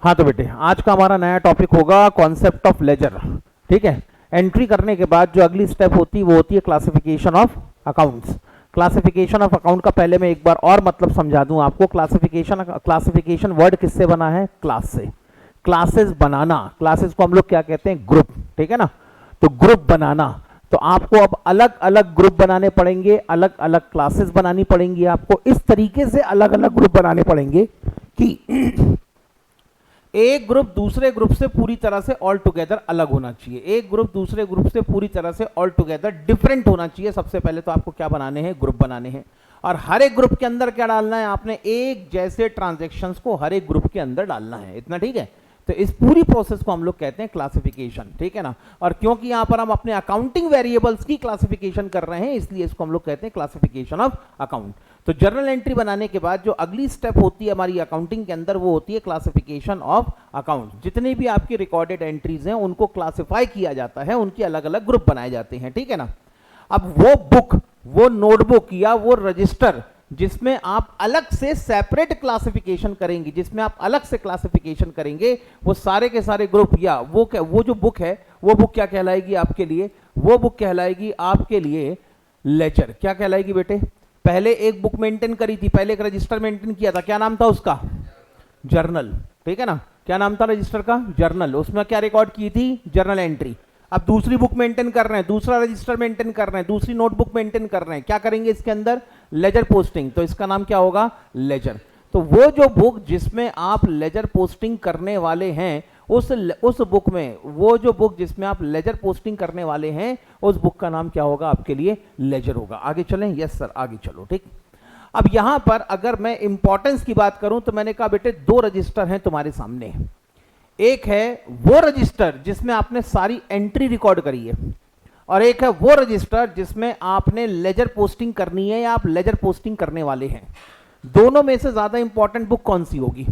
हाँ तो बेटे आज का हमारा नया टॉपिक होगा कॉन्सेप्ट ऑफ लेजर। ठीक है, एंट्री करने के बाद जो अगली स्टेप होती है वो होती है classification of accounts. Classification of account का पहले मैं एक बार और मतलब समझा दूं आपको। क्लासिफिकेशन वर्ड किससे बना है? क्लास से। क्लासेस बनाना, क्लासेस को हम लोग क्या कहते हैं? ग्रुप। ठीक है ना, तो ग्रुप बनाना। तो आपको अब अलग अलग ग्रुप बनाने पड़ेंगे, अलग अलग क्लासेस बनानी पड़ेंगी, आपको इस तरीके से अलग अलग ग्रुप बनाने पड़ेंगे कि एक ग्रुप दूसरे ग्रुप से पूरी तरह से ऑल टुगेदर अलग होना चाहिए, एक ग्रुप दूसरे ग्रुप से पूरी तरह से ऑल टुगेदर डिफरेंट होना चाहिए। सबसे पहले तो आपको क्या बनाने हैं? ग्रुप बनाने हैं। और हर एक ग्रुप के अंदर क्या डालना है? आपने एक जैसे ट्रांजैक्शंस को हर एक ग्रुप के अंदर डालना है। इतना ठीक है? तो इस पूरी प्रोसेस को हम लोग कहते हैं क्लासिफिकेशन। ठीक है ना, और क्योंकि यहां पर हम अपने अकाउंटिंग वेरिएबल्स की क्लासिफिकेशन कर रहे हैं इसलिए इसको हम लोग कहते हैं क्लासिफिकेशन ऑफ अकाउंट। तो जर्नल एंट्री बनाने के बाद जो अगली स्टेप होती है हमारी अकाउंटिंग के अंदर वो होती है क्लासिफिकेशन ऑफ अकाउंट। जितनी भी आपकी रिकॉर्डेड एंट्रीज हैं उनको क्लासिफाई किया जाता है, उनके अलग अलग ग्रुप बनाए जाते हैं। ठीक है ना, अब वो बुक, वो नोटबुक या वो रजिस्टर जिसमें आप अलग से सेपरेट क्लासिफिकेशन करेंगे, जिसमें आप अलग से क्लासिफिकेशन करेंगे, वो सारे के सारे ग्रुप या वो जो बुक है वो बुक क्या कहलाएगी आपके लिए? वो बुक कहलाएगी आपके लिए लेजर। क्या कहलाएगी बेटे? पहले एक बुक मेंटेन करी थी, पहले एक रजिस्टर मेंटेन किया था, क्या नाम था उसका? जर्नल। ठीक है ना, क्या नाम था रजिस्टर का? जर्नल। उसमें क्या रिकॉर्ड की थी? Journal entry. अब दूसरी बुक मेंटेन कर रहे हैं, दूसरा रजिस्टर मेंटेन कर रहे हैं, दूसरी नोटबुक मेंटेन कर रहे हैं, क्या करेंगे इसके अंदर? Ledger posting. तो इसका नाम क्या होगा? लेजर। तो वो जो बुक जिसमें आप लेजर पोस्टिंग करने वाले हैं उस बुक में, वो जो बुक जिसमें आप लेजर पोस्टिंग करने वाले हैं उस बुक का नाम क्या होगा आपके लिए? लेजर होगा। आगे चलें? यस सर, आगे चलो। ठीक, अब यहां पर अगर मैं इंपॉर्टेंस की बात करूं तो मैंने कहा बेटे दो रजिस्टर हैं तुम्हारे सामने। एक है वो रजिस्टर जिसमें आपने सारी एंट्री रिकॉर्ड करी है, और एक है वो रजिस्टर जिसमें आपने लेजर पोस्टिंग करनी है या आप लेजर पोस्टिंग करने वाले हैं। दोनों में से ज्यादा इंपॉर्टेंट बुक कौन सी होगी?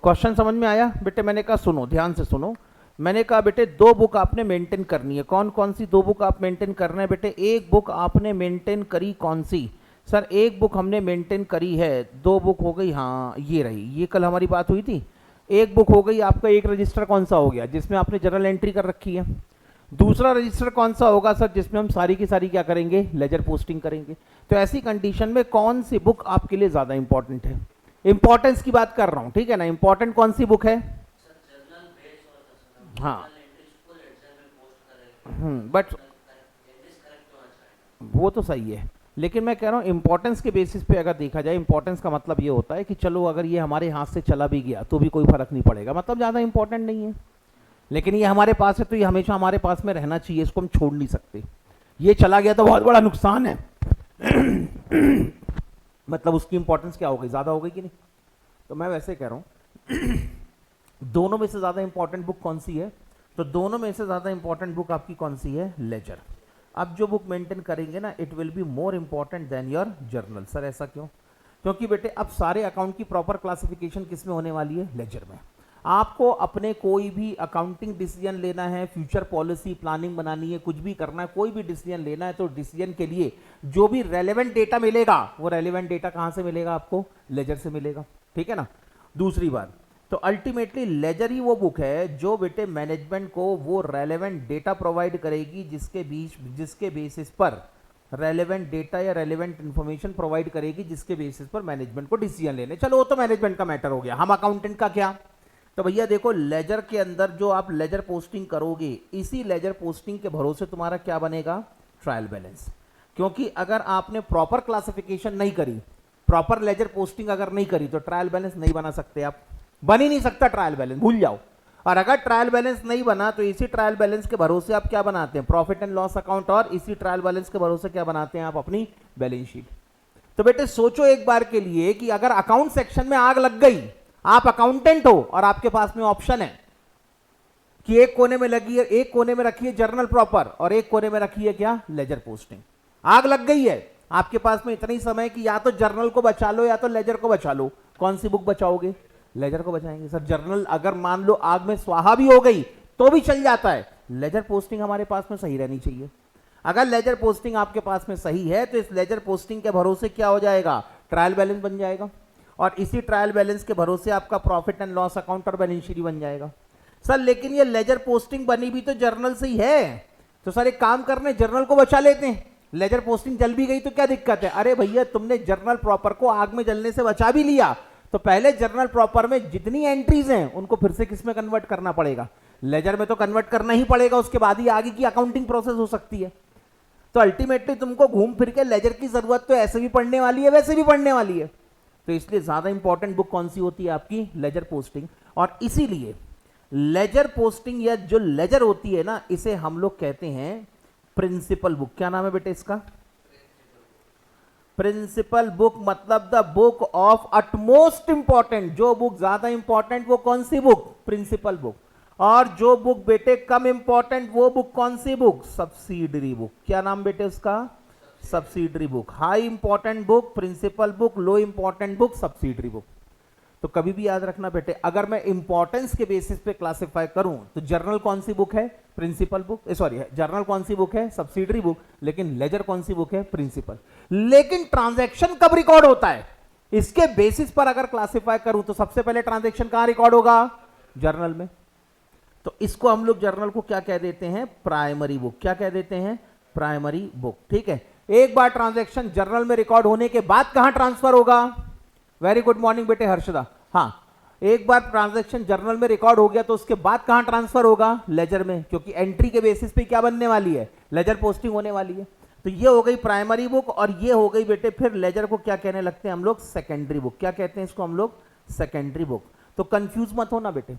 क्वेश्चन समझ में आया बेटे? मैंने कहा सुनो, ध्यान से सुनो। मैंने कहा बेटे दो बुक आपने मेंटेन करनी है। कौन कौन सी दो बुक आप मेंटेन कर रहे हैं बेटे? एक बुक आपने मेंटेन करी, कौन सी? सर एक बुक हमने मेंटेन करी है, दो बुक हो गई, हाँ ये रही, ये कल हमारी बात हुई थी। एक बुक हो गई आपका, एक रजिस्टर कौन सा हो गया? जिसमें आपने जर्नल एंट्री कर रखी है। दूसरा रजिस्टर कौन सा होगा सर? जिसमें हम सारी की सारी क्या करेंगे? लेजर पोस्टिंग करेंगे। तो ऐसी कंडीशन में कौन सी बुक आपके लिए ज्यादा इंपॉर्टेंट है? इंपॉर्टेंस की बात कर रहा हूं, ठीक है ना। इंपॉर्टेंट कौन सी बुक है? हाँ, बट वो तो सही है, लेकिन मैं कह रहा हूँ इंपॉर्टेंस के बेसिस पे अगर देखा जाए, इंपॉर्टेंस का मतलब ये होता है कि चलो अगर ये हमारे हाथ से चला भी गया तो भी कोई फर्क नहीं पड़ेगा, मतलब ज़्यादा इंपॉर्टेंट नहीं है। लेकिन ये हमारे पास है तो ये हमेशा हमारे पास में रहना चाहिए, इसको हम छोड़ नहीं सकते। ये चला गया तो बहुत बड़ा नुकसान है। मतलब उसकी इंपॉर्टेंस क्या हो गई? ज़्यादा हो गई कि नहीं? तो मैं वैसे कह रहा हूँ दोनों में से ज़्यादा इंपॉर्टेंट बुक कौन सी है? तो दोनों में से ज़्यादा इंपॉर्टेंट बुक आपकी कौन सी है? लेजर। अब जो बुक मेंटेन करेंगे ना, it will be more important than your journal. Sir ऐसा क्यों? क्योंकि बेटे अब सारे अकाउंट की प्रॉपर क्लासिफिकेशन किस में होने वाली है? लेजर में। आपको अपने कोई भी अकाउंटिंग डिसीजन लेना है, फ्यूचर पॉलिसी प्लानिंग बनानी है, कुछ भी करना है, कोई भी डिसीजन लेना है, तो डिसीजन के लिए जो भी रेलेवेंट डेटा मिलेगा वो रेलेवेंट डेटा कहां से मिलेगा आपको? लेजर से मिलेगा। ठीक है ना। दूसरी बात, तो अल्टीमेटली लेजर ही वो बुक है जो बेटे मैनेजमेंट को वो रेलेवेंट डेटा प्रोवाइड करेगी जिसके बेसिस पर रेलेवेंट डेटा या रेलेवेंट इंफॉर्मेशन प्रोवाइड करेगी जिसके बेसिस पर मैनेजमेंट को डिसीजन लेने। चलो वो तो मैनेजमेंट का मैटर हो गया, हम अकाउंटेंट का क्या? तो भैया देखो लेजर के अंदर जो आप लेजर पोस्टिंग करोगे, इसी लेजर पोस्टिंग के भरोसे तुम्हारा क्या बनेगा? Trial balance. क्योंकि अगर आपने प्रॉपर क्लासिफिकेशन नहीं करी, प्रॉपर लेजर पोस्टिंग अगर नहीं करी, तो ट्रायल बैलेंस नहीं बना सकते आप, बन ही नहीं सकता ट्रायल बैलेंस, भूल जाओ। और अगर ट्रायल बैलेंस नहीं बना तो इसी ट्रायल बैलेंस के भरोसे आप क्या बनाते हैं? Profit and loss account. और इसी ट्रायल बैलेंस के भरोसे क्या बनाते हैं आप? अपनी बैलेंस शीट। तो बेटे सोचो एक बार के लिए कि अगर अकाउंट सेक्शन में आग लग गई, आप अकाउंटेंट हो और आपके पास में ऑप्शन है कि एक कोने में लगी है, एक कोने में रखी है जर्नल प्रॉपर और एक कोने में रखी है क्या? Ledger posting. आग लग गई है, आपके पास में इतना ही समय कि या तो जर्नल को बचा लो या तो लेजर को बचा लो। कौन सी बुक बचाओगे? लेजर को बचाएंगे। सर जर्नल अगर मान लो आग में स्वाहा भी हो गई तो भी चल जाता है, लेजर पोस्टिंग हमारे पास में सही रहनी चाहिए। अगर लेजर पोस्टिंग आपके पास में सही है तो इस लेजर पोस्टिंग के भरोसे क्या हो जाएगा? ट्रायल बैलेंस बन जाएगा। और इसी ट्रायल बैलेंस के भरोसे आपका प्रॉफिट एंड लॉस अकाउंट और बैलेंस शीट बन जाएगा। सर लेकिन ये लेजर पोस्टिंग बनी भी तो जर्नल से ही है, तो सर एक काम करने जर्नल को बचा लेते हैं, लेजर पोस्टिंग जल भी गई तो क्या दिक्कत है। अरे भैया तुमने जर्नल प्रॉपर को आग में जलने से बचा भी लिया, तो पहले जर्नल प्रॉपर में जितनी एंट्रीज हैं उनको फिर से किस में कन्वर्ट करना पड़ेगा, लेजर में तो कन्वर्ट करना ही पड़ेगा, उसके बाद ही आगे की अकाउंटिंग प्रोसेस हो सकती है। तो अल्टीमेटली तुमको घूम फिर के लेजर की जरूरत तो ऐसे भी पढ़ने वाली है वैसे भी पढ़ने वाली है, तो इसलिए ज्यादा इंपॉर्टेंट बुक कौन सी होती है आपकी, लेजर पोस्टिंग। और इसीलिए लेजर पोस्टिंग या जो लेजर होती है ना, इसे हम लोग कहते हैं प्रिंसिपल बुक। क्या नाम है बेटे इसका, प्रिंसिपल बुक, मतलब the book of utmost important. जो बुक ज्यादा इंपॉर्टेंट वो कौन सी बुक, प्रिंसिपल बुक। और जो बुक बेटे कम इंपॉर्टेंट वो बुक कौन सी बुक, सब्सिडरी बुक। क्या नाम बेटे उसका, subsidiary book. High important book principal book, low important book subsidiary book. तो कभी भी याद रखना बेटे, अगर मैं इंपॉर्टेंस के बेसिस पे क्लासिफाई करूं तो जर्नल कौन सी बुक है, प्रिंसिपल बुक, सॉरी जर्नल कौन सी बुक है, सब्सिडरी बुक, लेकिन लेजर कौन सी बुक है, प्रिंसिपल। लेकिन ट्रांजैक्शन कब रिकॉर्ड होता है, इसके बेसिस पर अगर क्लासिफाई करूं तो सबसे पहले ट्रांजैक्शन कहां रिकॉर्ड होगा, जर्नल में। तो इसको हम लोग जर्नल को क्या कह देते हैं, प्राइमरी बुक। क्या कह देते हैं, प्राइमरी बुक। ठीक है, एक बार ट्रांजैक्शन जर्नल में रिकॉर्ड होने के बाद कहां ट्रांसफर होगा, वेरी गुड मॉर्निंग बेटे हर्षदा। हाँ, एक बार ट्रांजैक्शन जर्नल में रिकॉर्ड हो गया तो उसके बाद कहां ट्रांसफर होगा, लेजर में, क्योंकि एंट्री के बेसिस पे क्या बनने वाली है, लेजर पोस्टिंग होने वाली है। तो ये हो गई प्राइमरी बुक, और ये हो गई बेटे फिर लेजर को क्या कहने लगते हैं हम लोग, सेकेंडरी बुक। क्या कहते हैं इसको हम लोग, सेकेंडरी बुक। तो कंफ्यूज मत होना बेटे,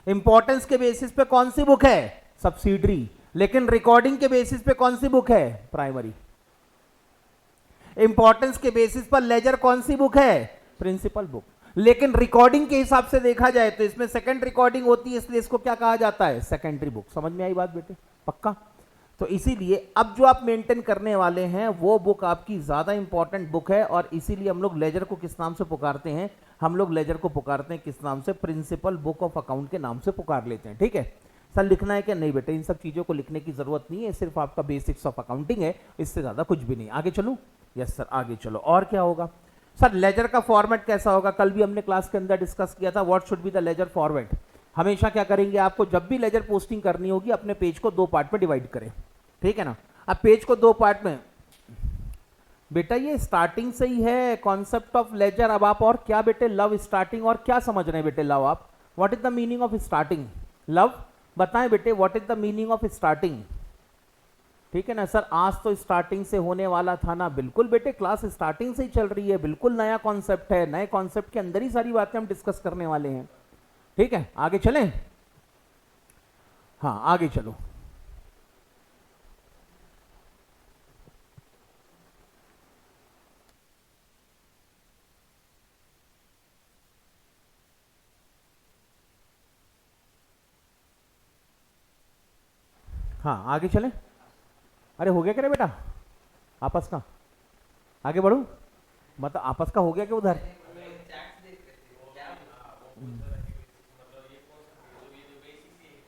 इंपॉर्टेंस के बेसिस पे कौन सी बुक है, सब्सिडरी, लेकिन रिकॉर्डिंग के बेसिस पे कौन सी बुक है, प्राइमरी। इंपॉर्टेंस के बेसिस पर लेजर कौन सी बुक है, प्रिंसिपल बुक। लेकिन रिकॉर्डिंग के हिसाब से देखा जाए तो इसमें सेकंड रिकॉर्डिंग होती है, इसलिए इसको क्या कहा जाता है, सेकेंडरी बुक। समझ में आई बात बेटे, पक्का। तो इसीलिए अब जो आप मेंटेन करने वाले हैं वो बुक आपकी ज्यादा इंपॉर्टेंट बुक है, और इसीलिए हम लोग लेजर को किस नाम से पुकारते हैं, हम लोग लेजर को पुकारते हैं किस नाम से, प्रिंसिपल बुक ऑफ अकाउंट के नाम से पुकार लेते हैं। ठीक है सर, लिखना है क्या, नहीं बेटे इन सब चीजों को लिखने की जरूरत नहीं है, सिर्फ आपका बेसिक्स ऑफ अकाउंटिंग है, इससे ज्यादा कुछ भी नहीं। आगे चलूं, यस सर आगे चलो। और क्या होगा सर, लेजर का फॉर्मेट कैसा होगा, कल भी हमने क्लास के अंदर डिस्कस किया था, what should be the ledger format. हमेशा क्या करेंगे, आपको जब भी लेजर पोस्टिंग करनी होगी अपने पेज को दो पार्ट में डिवाइड करें, ठीक है ना। अब पेज को दो पार्ट में, बेटा ये स्टार्टिंग से ही है कॉन्सेप्ट ऑफ लेजर। अब आप और क्या बेटे, लव स्टार्टिंग, और क्या समझ रहे हैं बेटे, लव आप, what is the meaning of starting, love बताएं बेटे, what is the meaning of starting. ठीक है ना सर, आज तो स्टार्टिंग से होने वाला था ना, बिल्कुल बेटे क्लास स्टार्टिंग से ही चल रही है, बिल्कुल नया कॉन्सेप्ट है, नए कॉन्सेप्ट के अंदर ही सारी बातें हम डिस्कस करने वाले हैं। ठीक है आगे चलें, हाँ आगे चलो। हाँ आगे चलें, अरे हो गया क्या रे बेटा, आपस का आगे बढ़ू, मतलब आपस का हो गया क्या उधर,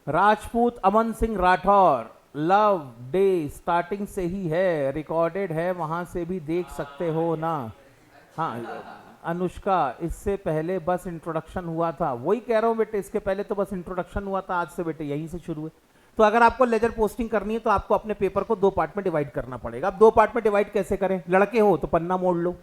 Rajput Aman Singh Rathore, love day starting से ही है, रिकॉर्डेड है, वहां से भी देख सकते हो ना। हाँ अनुष्का, इससे पहले बस इंट्रोडक्शन हुआ था, वही कह रहा हूँ बेटे, इसके पहले तो बस इंट्रोडक्शन हुआ था, आज से बेटे यहीं से शुरू है। तो अगर आपको लेजर पोस्टिंग करनी है तो आपको अपने पेपर को दो पार्ट में डिवाइड करना पड़ेगा। अब दो पार्ट में डिवाइड कैसे करें, लड़के हो तो पन्ना मोड़ लो,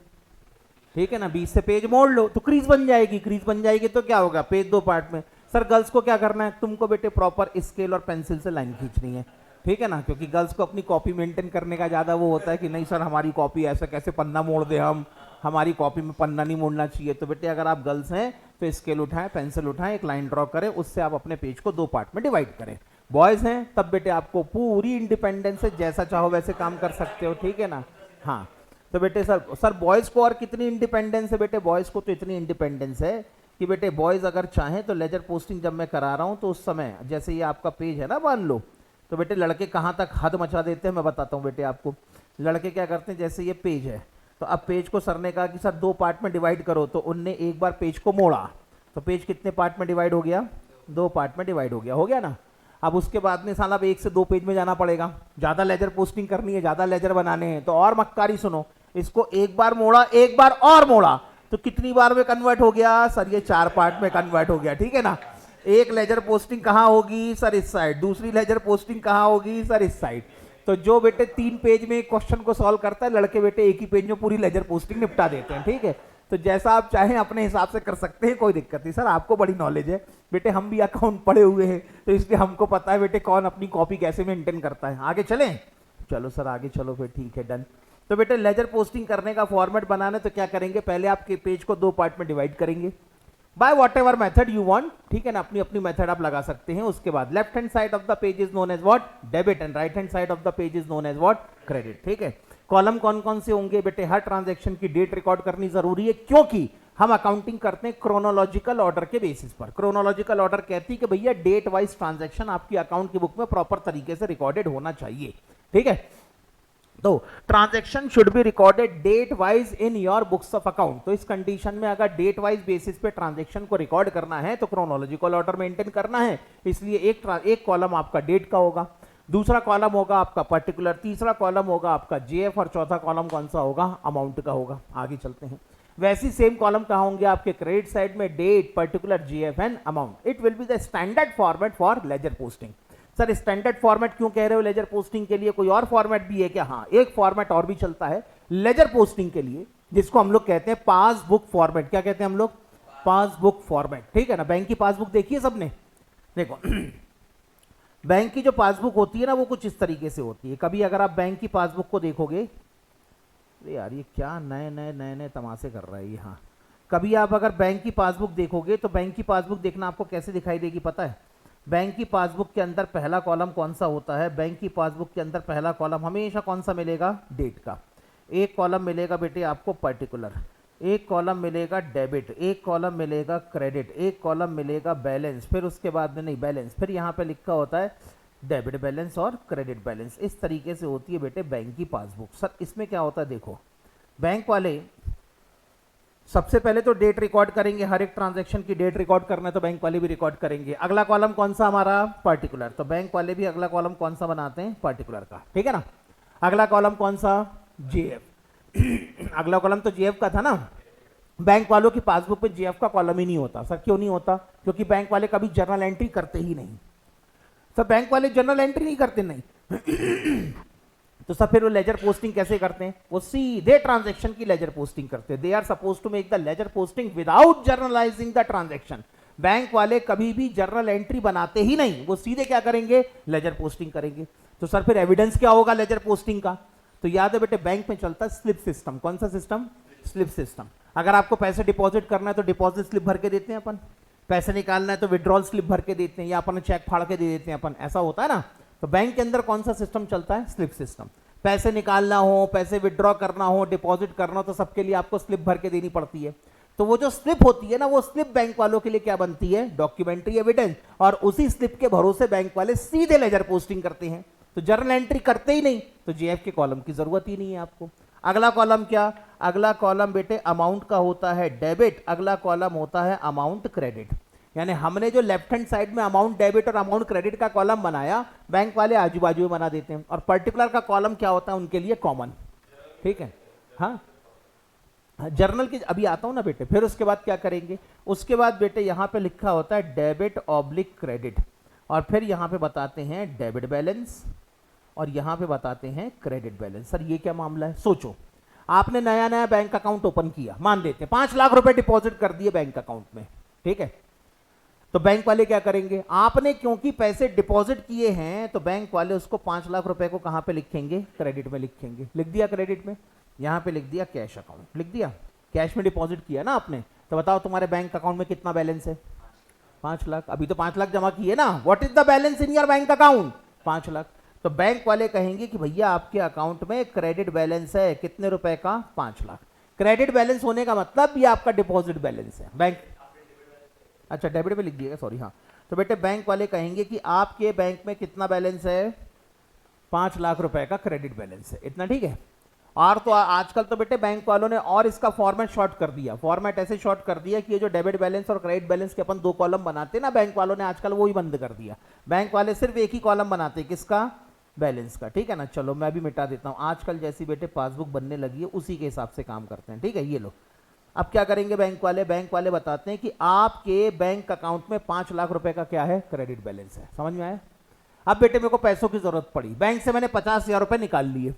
ठीक है ना, 20 से पेज मोड़ लो तो क्रीज बन जाएगी, क्रीज बन जाएगी तो क्या होगा, पेज दो पार्ट में। सर गर्ल्स को क्या करना है, तुमको बेटे प्रॉपर स्केल और पेंसिल से लाइन खींचनी है, ठीक है ना, क्योंकि गर्ल्स को अपनी कॉपी मेंटेन करने का ज्यादा वो होता है कि नहीं सर हमारी कॉपी ऐसे कैसे पन्ना मोड़ दे, हम हमारी कॉपी में पन्ना नहीं मोड़ना चाहिए। तो बेटे अगर आप गर्ल्स हैं तो स्केल उठाएं, पेंसिल उठाएं, एक लाइन ड्रॉ करें, उससे आप अपने पेज को दो पार्ट में डिवाइड करें। बॉयज हैं तब बेटे आपको पूरी इंडिपेंडेंस है, जैसा चाहो वैसे काम कर सकते हो, ठीक है ना। हाँ तो बेटे सर बॉयज को और कितनी इंडिपेंडेंस है बेटे, बॉयज को तो इतनी इंडिपेंडेंस है कि बेटे बॉयज अगर चाहें तो लेजर पोस्टिंग जब मैं करा रहा हूं तो उस समय जैसे ये आपका पेज है ना, मान लो, तो बेटे लड़के कहां तक हद मचा देते हैं मैं बताता हूं बेटे आपको। लड़के क्या करते हैं, जैसे ये पेज है तो अब पेज को सर ने कहा कि सर दो पार्ट में डिवाइड करो, तो उनने एक बार पेज को मोड़ा तो पेज कितने पार्ट में डिवाइड हो गया, दो पार्ट में डिवाइड हो गया ना। अब उसके बाद में साला अब एक से दो पेज में जाना पड़ेगा, ज्यादा लेजर पोस्टिंग करनी है, ज्यादा लेजर बनाने हैं, तो और मक्कारी सुनो, इसको एक बार मोड़ा एक बार और मोड़ा तो कितनी बार में कन्वर्ट हो गया सर? ये 4 पार्ट में कन्वर्ट हो गया, ठीक है ना। एक लेजर पोस्टिंग कहाँ होगी सर? इस साइड। दूसरी लेजर पोस्टिंग कहाँ होगी सर? इस साइड। तो जो बेटे 3 पेज में क्वेश्चन को सॉल्व करता है, लड़के बेटे एक ही पेज में पूरी लेजर पोस्टिंग निपटा देते हैं, ठीक है। तो जैसा आप चाहें अपने हिसाब से कर सकते हैं, कोई दिक्कत नहीं सर। आपको बड़ी नॉलेज है बेटे, हम भी अकाउंट पढ़े हुए हैं, तो इसलिए हमको पता है बेटे कौन अपनी कॉपी कैसे मेंटेन करता है। आगे चलें? चलो सर आगे चलो फिर, ठीक है, डन। तो बेटे लेजर पोस्टिंग करने का फॉर्मेट बनाना, तो क्या करेंगे, पहले आपके पेज को 2 पार्ट में डिवाइड करेंगे by what ever method you want, ठीक है ना। अपनी अपनी मेथड आप लगा सकते हैं। उसके बाद left hand side of the page is known as what? Debit, and right hand side of the page is known as what? Credit, ठीक है। कॉलम कौन कौन से होंगे बेटे? हर ट्रांजैक्शन की डेट रिकॉर्ड करनी जरूरी है, क्योंकि हम अकाउंटिंग करते हैं क्रोनोलॉजिकल ऑर्डर के बेसिस पर। क्रोनोलॉजिकल ऑर्डर कहती है कि भैया डेट वाइज ट्रांजैक्शन आपकी अकाउंट की बुक में प्रॉपर तरीके से रिकॉर्डेड होना चाहिए, ठीक है। तो transaction should be recorded date wise in your books of account. तो इस कंडीशन में अगर डेट वाइज बेसिस पे ट्रांजैक्शन को रिकॉर्ड करना है तो क्रोनोलॉजिकल ऑर्डर मेंटेन करना है, इसलिए एक कॉलम आपका डेट का होगा, दूसरा कॉलम होगा आपका पर्टिकुलर, तीसरा कॉलम होगा आपका जेएफ, और चौथा कॉलम कौन सा होगा? अमाउंट का होगा। आगे चलते हैं। वैसी सेम कॉलम कहां होंगे आपके? क्रेडिट साइड में date, particular, JF and amount. It will be the standard format for ledger posting. Sir standard format क्यों कह रहे हो लेजर पोस्टिंग के लिए? कोई और फॉर्मेट भी है क्या? हाँ, एक फॉर्मेट और भी चलता है लेजर पोस्टिंग के लिए, जिसको हम लोग कहते हैं पासबुक फॉर्मेट। क्या कहते हैं हम लोग? पासबुक फॉर्मेट, ठीक है ना। बैंक की पासबुक देखी है सबने? देखो बैंक की जो पासबुक होती है ना, वो कुछ इस तरीके से होती है। कभी अगर आप बैंक की पासबुक को देखोगे, यार ये क्या नए नए तमाशे कर रहा है ये। हाँ, कभी आप अगर बैंक की पासबुक देखोगे तो बैंक की पासबुक देखना आपको कैसे दिखाई देगी पता है? बैंक की पासबुक के अंदर पहला कॉलम कौन सा होता है? बैंक की पासबुक के अंदर पहला कॉलम हमेशा कौन सा मिलेगा? डेट का। एक कॉलम मिलेगा बेटे आपको पर्टिकुलर, एक कॉलम मिलेगा डेबिट, एक कॉलम मिलेगा क्रेडिट, एक कॉलम मिलेगा बैलेंस, फिर उसके बाद में नहीं बैलेंस, फिर यहाँ पे लिखा होता है डेबिट बैलेंस और क्रेडिट बैलेंस। इस तरीके से होती है बेटे बैंक की पासबुक। सर इसमें क्या होता है? देखो, बैंक वाले सबसे पहले तो डेट रिकॉर्ड करेंगे, हर एक ट्रांजैक्शन की डेट रिकॉर्ड करना है तो बैंक वाले भी रिकॉर्ड करेंगे। अगला कॉलम कौन सा हमारा? पर्टिकुलर। तो बैंक वाले भी अगला कॉलम कौन सा बनाते हैं? पर्टिकुलर का, ठीक है ना। अगला कॉलम कौन सा? जेएफ। अगला कॉलम तो जेएफ का था ना। बैंक वालों की पासबुक में जेएफ का कॉलम ही नहीं होता। सर क्यों नहीं होता? क्योंकि बैंक वाले कभी जर्नल एंट्री करते ही नहीं। सर बैंक वाले जर्नल एंट्री नहीं करते? नहीं। तो सब फिर वो लेजर पोस्टिंग कैसे करते हैं? वो सीधे ट्रांजैक्शन की लेजर पोस्टिंग करते हैं। They are suppose to make the ledger posting without journalising the transaction. Bank वाले कभी भी जर्नल एंट्री बनाते ही नहीं, वो सीधे क्या करेंगे? लेजर पोस्टिंग करेंगे। तो सर फिर एविडेंस क्या होगा लेजर पोस्टिंग का? तो याद है बेटे, बैंक में चलता है स्लिप सिस्टम। कौन सा सिस्टम? Slip system. अगर आपको पैसे डिपॉजिट करना है तो डिपॉजिट स्लिप भर के देते हैं अपन, पैसे निकालना है तो विड्रॉल स्लिप भर के देते हैं, या अपन चेक फाड़ के दे देते हैं अपन, ऐसा होता है ना। तो बैंक के अंदर कौन सा सिस्टम चलता है? Slip system. पैसे निकालना हो, पैसे विड्रॉ करना हो, डिपॉजिट करना हो, तो सबके लिए आपको स्लिप भर के देनी पड़ती है। तो वो जो स्लिप होती है ना, वो स्लिप बैंक वालों के लिए क्या बनती है? Documentary evidence. और उसी स्लिप के भरोसे बैंक वाले सीधे लेजर पोस्टिंग करते हैं। तो जर्नल एंट्री करते ही नहीं, तो जेएफ के कॉलम की जरूरत ही नहीं है आपको। अगला कॉलम क्या? अगला कॉलम बेटे अमाउंट का होता है डेबिट, अगला कॉलम होता है अमाउंट क्रेडिट। यानी हमने जो लेफ्ट हैंड साइड में अमाउंट डेबिट और अमाउंट क्रेडिट का कॉलम बनाया, बैंक वाले आजू बाजू में बना देते हैं। और पर्टिकुलर का कॉलम क्या होता है उनके लिए? कॉमन, ठीक है। हाँ, जर्नल की अभी आता हूं ना बेटे। फिर उसके बाद क्या करेंगे? उसके बाद बेटे यहां पे लिखा होता है डेबिट ऑब्लिक क्रेडिट, और फिर यहां पे बताते हैं डेबिट बैलेंस, और यहां पे बताते हैं क्रेडिट बैलेंस। सर ये क्या मामला है? सोचो, आपने नया नया बैंक अकाउंट ओपन किया, मान लेते हैं 5 लाख रुपए डिपॉजिट कर दिए बैंक अकाउंट में, ठीक है। तो बैंक वाले क्या करेंगे? आपने क्योंकि पैसे डिपॉजिट किए हैं, तो बैंक वाले उसको 5 लाख रुपए को कहां पे लिखेंगे? क्रेडिट में लिखेंगे। लिख दिया क्रेडिट में, यहां पे लिख दिया कैश अकाउंट, लिख दिया। कैश में डिपॉजिट किया ना आपने, तो बताओ तुम्हारे बैंक अकाउंट में कितना बैलेंस है? 5 लाख। अभी तो 5 लाख जमा किए ना। What is the balance in your bank account? 5 lakh. तो बैंक वाले कहेंगे कि भैया आपके अकाउंट में क्रेडिट बैलेंस है कितने रुपए का? 5 लाख। क्रेडिट बैलेंस होने का मतलब ये आपका डिपॉजिट बैलेंस है। बैंक, अच्छा डेबिट में लिख दिएगा, सॉरी। हाँ, तो बेटे बैंक वाले कहेंगे कि आपके बैंक में कितना बैलेंस है? 5 लाख रुपए का क्रेडिट बैलेंस है, इतना, ठीक है। और तो आजकल तो बेटे बैंक वालों ने और इसका फॉर्मेट शॉर्ट कर दिया। फॉर्मेट ऐसे शॉर्ट कर दिया कि ये जो डेबिट बैलेंस और क्रेडिट बैलेंस के अपन 2 कॉलम बनाते हैं ना, बैंक वालों ने आजकल वो ही बंद कर दिया। बैंक वाले सिर्फ एक ही कॉलम बनाते हैं, किसका? बैलेंस का, ठीक है ना। चलो मैं भी मिटा देता हूं। आजकल जैसी बेटे पासबुक बनने लगी है उसी के हिसाब से काम करते हैं, ठीक है। ये लो, अब क्या करेंगे बैंक वाले बताते हैं कि आपके बैंक अकाउंट में 5 लाख रुपए का क्या है, क्रेडिट बैलेंस है। समझ में आया? अब बेटे मेरे को पैसों की जरूरत पड़ी, बैंक से मैंने 50,000 रुपए निकाल लिए।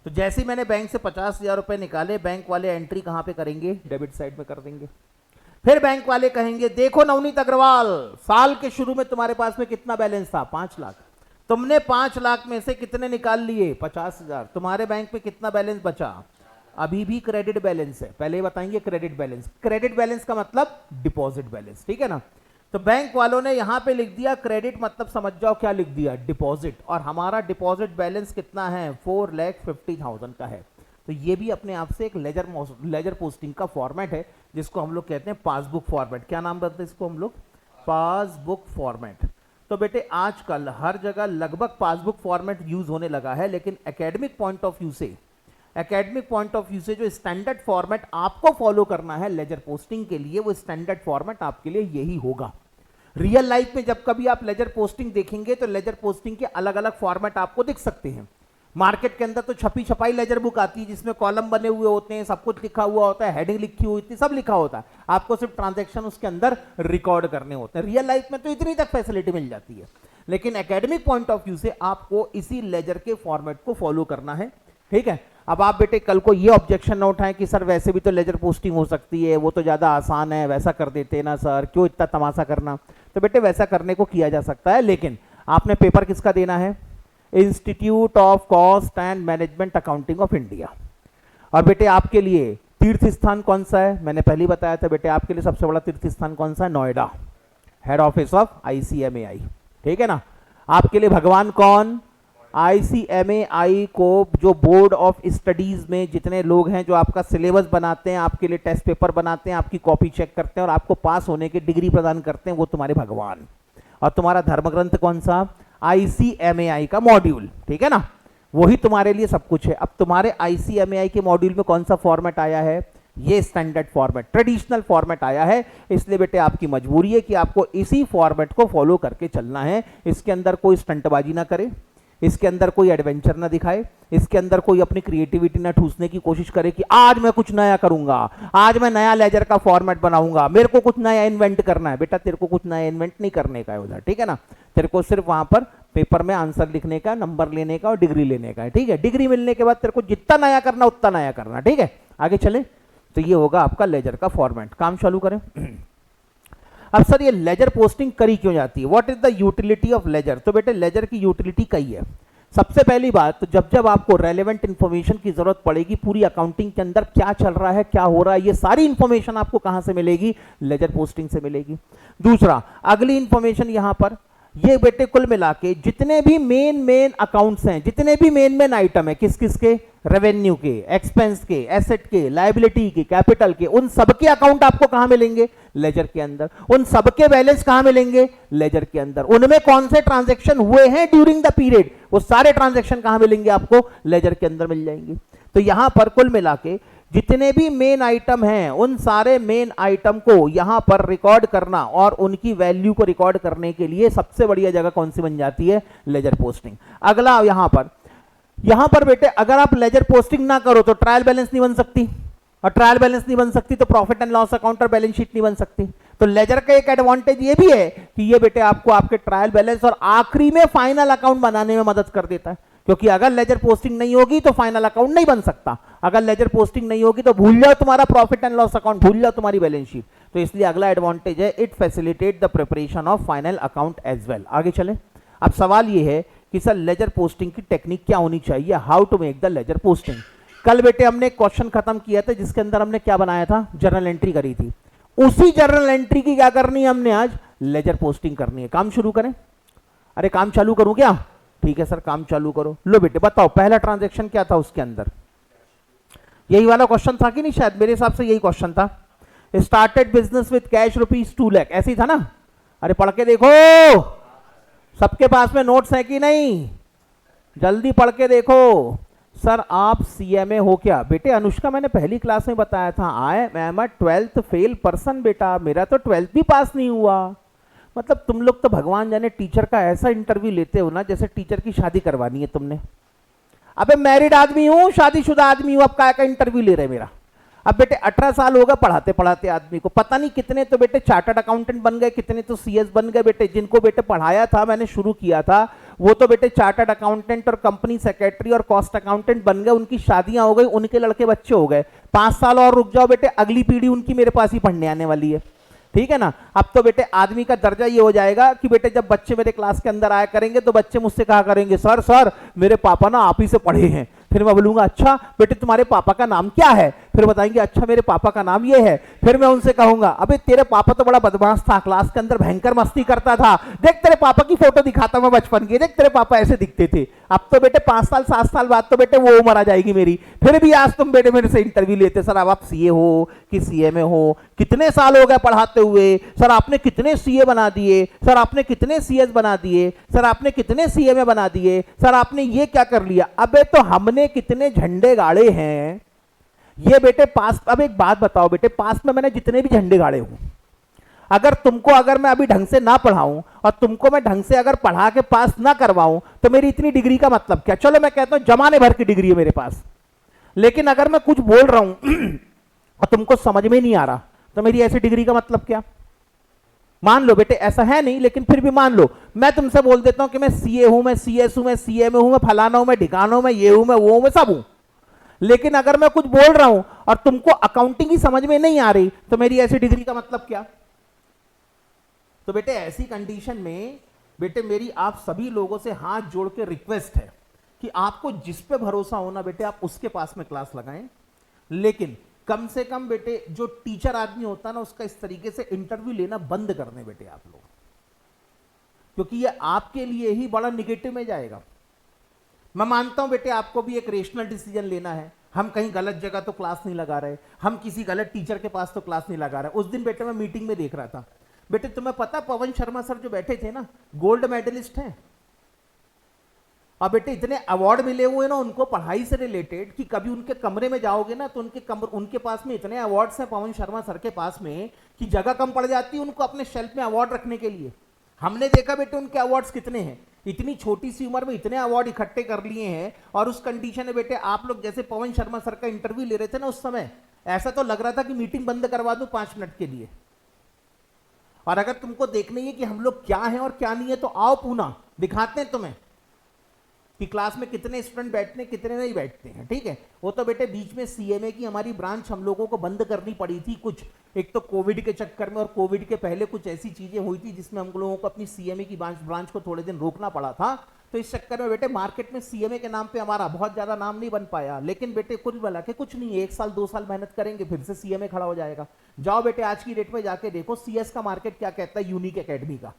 तो जैसे ही मैंने बैंक से 50,000 रुपए निकाले, बैंक वाले एंट्री कहां पे करेंगे, डेबिट साइड में कर देंगे। फिर बैंक वाले कहेंगे देखो नवनीत अग्रवाल, साल के शुरू में तुम्हारे पास में कितना बैलेंस था, 5 लाख। तुमने 5 लाख में से कितने निकाल लिए, 50,000। तुम्हारे बैंक में कितना बैलेंस बचा, अभी भी क्रेडिट बैलेंस है। पहले बताएंगे क्रेडिट बैलेंस। क्रेडिट बैलेंस का मतलब डिपॉजिट बैलेंस, ठीक है ना। तो बैंक वालों ने यहां पे लिख दिया क्रेडिट, मतलब समझ जाओ क्या लिख दिया, डिपॉजिट। और हमारा डिपॉजिट बैलेंस कितना है, 4,50,000 का है। तो ये भी अपने आप से एक लेजर पोस्टिंग का फॉर्मेट है, जिसको हम लोग कहते हैं पासबुक फॉर्मेट। क्या नाम बताते हैं इसको हम लोग, पासबुक फॉर्मेट। तो बेटे आजकल हर जगह लगभग पासबुक फॉर्मेट यूज होने लगा है, लेकिन एकेडमिक पॉइंट ऑफ व्यू से जो स्टैंडर्ड फॉर्मेट आपको फॉलो करना है लेजर पोस्टिंग के लिए, वो स्टैंडर्ड फॉर्मेट आपके लिए यही होगा। रियल लाइफ में जब कभी आप लेजर पोस्टिंग देखेंगे तो लेजर पोस्टिंग के अलग अलग फॉर्मेट आपको दिख सकते हैं। मार्केट के अंदर तो छपी छपाई लेजर बुक आती है, जिसमें कॉलम बने हुए होते हैं, सब कुछ लिखा हुआ होता है, हेडिंग लिखी हुई होती है, सब लिखा होता है। आपको सिर्फ ट्रांजैक्शन उसके अंदर रिकॉर्ड करने होते हैं। रियल लाइफ में तो इतनी तक फैसिलिटी मिल जाती है, लेकिन एकेडमिक पॉइंट ऑफ व्यू से आपको इसी लेजर के फॉर्मेट को फॉलो करना है, ठीक है। अब आप बेटे कल को ये ऑब्जेक्शन ना उठाएं कि सर वैसे भी तो लेजर पोस्टिंग हो सकती है, वो तो ज्यादा आसान है, वैसा कर देते हैं ना सर, क्यों इतना तमाशा करना। तो बेटे वैसा करने को किया जा सकता है, लेकिन आपने पेपर किसका देना है, institute of cost and management accounting of India. और बेटे आपके लिए तीर्थ स्थान कौन सा है, मैंने पहले बताया था बेटे आपके लिए सबसे बड़ा तीर्थ स्थान कौन सा है, Noida, head office of ICMAI, ठीक है ना। आपके लिए भगवान कौन, ICMAI को जो बोर्ड ऑफ स्टडीज में जितने लोग हैं जो आपका सिलेबस बनाते हैं, आपके लिए टेस्ट पेपर बनाते हैं, आपकी कॉपी चेक करते हैं और आपको पास होने की डिग्री प्रदान करते हैं, वो तुम्हारे भगवान। और तुम्हारा धर्म ग्रंथ कौन सा, ICMAI का मॉड्यूल, ठीक है ना, वही तुम्हारे लिए सब कुछ है। अब तुम्हारे ICMAI के मॉड्यूल में कौन सा फॉर्मेट आया है, ये स्टैंडर्ड फॉर्मेट, ट्रेडिशनल फॉर्मेट आया है। इसलिए बेटे आपकी मजबूरी है कि आपको इसी फॉर्मेट को फॉलो करके चलना है। इसके अंदर कोई स्टंटबाजी ना करे, इसके अंदर कोई एडवेंचर ना दिखाए, इसके अंदर कोई अपनी क्रिएटिविटी ना ठूसने की कोशिश करे कि आज मैं कुछ नया करूंगा, आज मैं नया लेजर का फॉर्मेट बनाऊंगा, मेरे को कुछ नया इन्वेंट करना है। बेटा तेरे को कुछ नया इन्वेंट नहीं करने का है उधर, ठीक है ना। तेरे को सिर्फ वहां पर पेपर में आंसर लिखने का, नंबर लेने का और डिग्री लेने का है, ठीक है। डिग्री मिलने के बाद तेरे को जितना नया करना उतना नया करना, ठीक है। आगे चले तो ये होगा आपका लेजर का फॉर्मेट। काम चालू करें। अब सर ये लेजर पोस्टिंग करी क्यों जाती है, what is the utility of ledger. तो बेटे लेजर की यूटिलिटी कई है। सबसे पहली बात, तो जब आपको रेलेवेंट इंफॉर्मेशन की जरूरत पड़ेगी, पूरी अकाउंटिंग के अंदर क्या चल रहा है, क्या हो रहा है, ये सारी इंफॉर्मेशन आपको कहां से मिलेगी, लेजर पोस्टिंग से मिलेगी। दूसरा, अगली इंफॉर्मेशन यहां पर ये बेटे कुल मिला के जितने भी मेन अकाउंट्स हैं, जितने भी मेन आइटम है, किस किस के, रेवेन्यू के, एक्सपेंस के, एसेट के, लायबिलिटी के, कैपिटल के, उन सबके अकाउंट आपको कहां मिलेंगे, लेजर के अंदर। उन सबके बैलेंस कहां मिलेंगे, लेजर के अंदर। उनमें कौन से ट्रांजैक्शन हुए हैं ड्यूरिंग द पीरियड, वो सारे ट्रांजैक्शन कहां मिलेंगे आपको, लेजर के अंदर मिल जाएंगे। तो यहां पर कुल मिला के जितने भी मेन आइटम हैं, उन सारे मेन आइटम को यहां पर रिकॉर्ड करना और उनकी वैल्यू को रिकॉर्ड करने के लिए सबसे बढ़िया जगह कौन सी बन जाती है, लेजर पोस्टिंग। अगला यहां पर बेटे अगर आप लेजर पोस्टिंग ना करो तो ट्रायल बैलेंस नहीं बन सकती, और ट्रायल बैलेंस नहीं बन सकती तो प्रॉफिट एंड लॉस अकाउंट और बैलेंस शीट नहीं बन सकती। तो लेजर का एक एडवांटेज ये भी है कि ये बेटे आपको आपके ट्रायल बैलेंस और आखिरी में फाइनल अकाउंट बनाने में मदद कर देता है। क्योंकि अगर लेजर पोस्टिंग नहीं होगी तो फाइनल अकाउंट नहीं बन सकता, अगर लेजर पोस्टिंग नहीं होगी तो भूल जाओ तुम्हारा प्रॉफिट एंड लॉस अकाउंट, भूल जाओ तुम्हारी बैलेंस शीट। तो इसलिए अगला एडवांटेज है, it facilitate the preparation of final account as well. आगे चले। अब सवाल ये है कि सर लेजर पोस्टिंग की टेक्निक क्या होनी चाहिए, how to make the ledger posting. कल बेटे हमने एक क्वेश्चन खत्म किया था जिसके अंदर हमने क्या बनाया था, जर्नल एंट्री करी थी। उसी जर्नल एंट्री की क्या करनी है हमने, आज लेजर पोस्टिंग करनी है। काम शुरू करें। अरे काम चालू करूं क्या, ठीक है सर काम चालू करो। लो बेटे बताओ पहला ट्रांजैक्शन क्या था उसके अंदर, यही वाला क्वेश्चन था कि नहीं, शायद मेरे हिसाब से यही क्वेश्चन था। Started business with cash ₹2 lakh, ऐसे ही था ना। अरे पढ़ के देखो, सबके पास में नोट्स है कि नहीं, जल्दी पढ़ के देखो। सर आप CMA हो क्या, बेटे अनुष्का मैंने पहली क्लास में बताया था, I am a 12th fail person. बेटा मेरा तो 12th भी पास नहीं हुआ। मतलब तुम लोग तो भगवान जाने टीचर का ऐसा इंटरव्यू लेते हो ना जैसे टीचर की शादी करवानी है तुमने। अबे मैरिड आदमी हूं, शादीशुदा आदमी हूं, अब काय का इंटरव्यू ले रहे मेरा। अब बेटे 18 साल हो गए पढ़ाते पढ़ाते आदमी को, पता नहीं कितने तो बेटे चार्टर्ड अकाउंटेंट बन गए, कितने तो सीएस बन गए बेटे। जिनको बेटे पढ़ाया था, मैंने शुरू किया था, वो तो बेटे चार्टर्ड अकाउंटेंट और कंपनी सेक्रेटरी और कॉस्ट अकाउंटेंट बन गए, उनकी शादियां हो गई, उनके लड़के बच्चे हो गए। 5 साल और रुक जाओ बेटे, अगली पीढ़ी उनकी मेरे पास ही पढ़ने आने वाली है, ठीक है ना। अब तो बेटे आदमी का दर्जा ये हो जाएगा कि बेटे जब बच्चे मेरे क्लास के अंदर आया करेंगे तो बच्चे मुझसे कहा करेंगे, सर सर मेरे पापा ना आप ही से पढ़े हैं। फिर मैं बोलूंगा, अच्छा बेटे तुम्हारे पापा का नाम क्या है? फिर बताएंगे, अच्छा मेरे पापा का नाम ये है। फिर मैं उनसे कहूंगा, अबे तेरे पापा तो बड़ा बदमाश था, क्लास के अंदर भयंकर मस्ती करता था, देख तेरे पापा की फोटो दिखाता मैं बचपन की, देख तेरे पापा ऐसे दिखते थे। अब तो बेटे 5 साल 7 साल बाद तो बेटे वो उम्र आ जाएगी मेरी। फिर भी आज तुम बेटे मेरे से इंटरव्यू लेते, सर अब आप सीए हो कि सीएमए हो, कितने साल हो गए पढ़ाते हुए, सर आपने कितने सीए बना दिए, सर आपने कितने सीएस बना दिए, सर आपने कितने सीएमए बना दिए, सर आपने ये क्या कर लिया। अबे तो हमने कितने झंडे गाड़े हैं ये बेटे पास। अब एक बात बताओ बेटे, पास में मैंने जितने भी झंडे गाड़े हूं, अगर मैं अभी ढंग से ना पढ़ाऊं और तुमको मैं ढंग से अगर पढ़ा के पास ना करवाऊं तो मेरी इतनी डिग्री का मतलब क्या। चलो मैं कहता हूं जमाने भर की डिग्री है मेरे पास, लेकिन अगर मैं कुछ बोल रहा हूं और तुमको समझ में नहीं आ रहा तो मेरी ऐसी डिग्री का मतलब क्या। मान लो बेटे ऐसा है नहीं, लेकिन फिर भी मान लो मैं तुमसे बोल देता हूं कि मैं सीए हूं, मैं सीएस हूं, मैं सीएमए हूं, मैं फलाना हूं, मैं ढिकाना हूं, मैं ये हूं, मैं वो हूं, मैं सब हूं, लेकिन अगर मैं कुछ बोल रहा हूं और तुमको अकाउंटिंग ही समझ में नहीं आ रही तो मेरी ऐसी डिग्री का मतलब क्या। तो बेटे ऐसी कंडीशन में बेटे मेरी आप सभी लोगों से हाथ जोड़ के रिक्वेस्ट है कि आपको जिस पे भरोसा होना बेटे आप उसके पास में क्लास लगाएं, लेकिन कम से कम बेटे जो टीचर आदमी होता है ना उसका इस तरीके से इंटरव्यू लेना बंद कर दें बेटे आप लोग, क्योंकि ये आपके लिए ही बड़ा निगेटिव में जाएगा। मैं मानता हूं बेटे आपको भी एक रेशनल डिसीजन लेना है, हम कहीं गलत जगह तो क्लास नहीं लगा रहे, हम किसी गलत टीचर के पास तो क्लास नहीं लगा रहे। उस दिन बेटे मैं मीटिंग में देख रहा था, बेटे तुम्हें पता पवन शर्मा सर जो बैठे थे ना, गोल्ड मेडलिस्ट हैं, और बेटे इतने अवार्ड मिले हुए ना उनको पढ़ाई से रिलेटेड कि कभी उनके कमरे में जाओगे ना तो उनके पास में इतने अवार्ड्स हैं पवन शर्मा सर के पास में कि जगह कम पड़ जाती है उनको अपने शेल्फ में अवार्ड रखने के लिए। हमने देखा बेटे उनके अवार्ड्स कितने हैं, इतनी छोटी सी उम्र में इतने अवार्ड इकट्ठे कर लिए हैं। और उस कंडीशन में बेटे आप लोग जैसे पवन शर्मा सर का इंटरव्यू ले रहे थे ना, उस समय ऐसा तो लग रहा था कि मीटिंग बंद करवा दूं 5 मिनट के लिए। और अगर तुमको देखना ही है कि हम लोग क्या हैं और क्या नहीं है तो आओ पूना, दिखाते हैं तुम्हें कि क्लास में कितने स्टूडेंट बैठते हैं कितने नहीं बैठते हैं, ठीक है। वो तो बेटे बीच में सीएमए की हमारी ब्रांच हम लोगों को बंद करनी पड़ी थी कुछ, एक तो कोविड के चक्कर में, और कोविड के पहले कुछ ऐसी चीजें हुई थी जिसमें हम लोगों को अपनी सीएमए की ब्रांच को थोड़े दिन रोकना पड़ा था। तो इस चक्कर में बेटे मार्केट में सीएमए के नाम पे हमारा बहुत ज्यादा नाम नहीं बन पाया, लेकिन बेटे कुल मिला के कुछ नहीं है, 1 साल 2 साल मेहनत करेंगे फिर से सीएमए खड़ा हो जाएगा। जाओ बेटे आज की डेट में जाके देखो सीएस का मार्केट क्या कहता है, यूनिक एकेडमी का,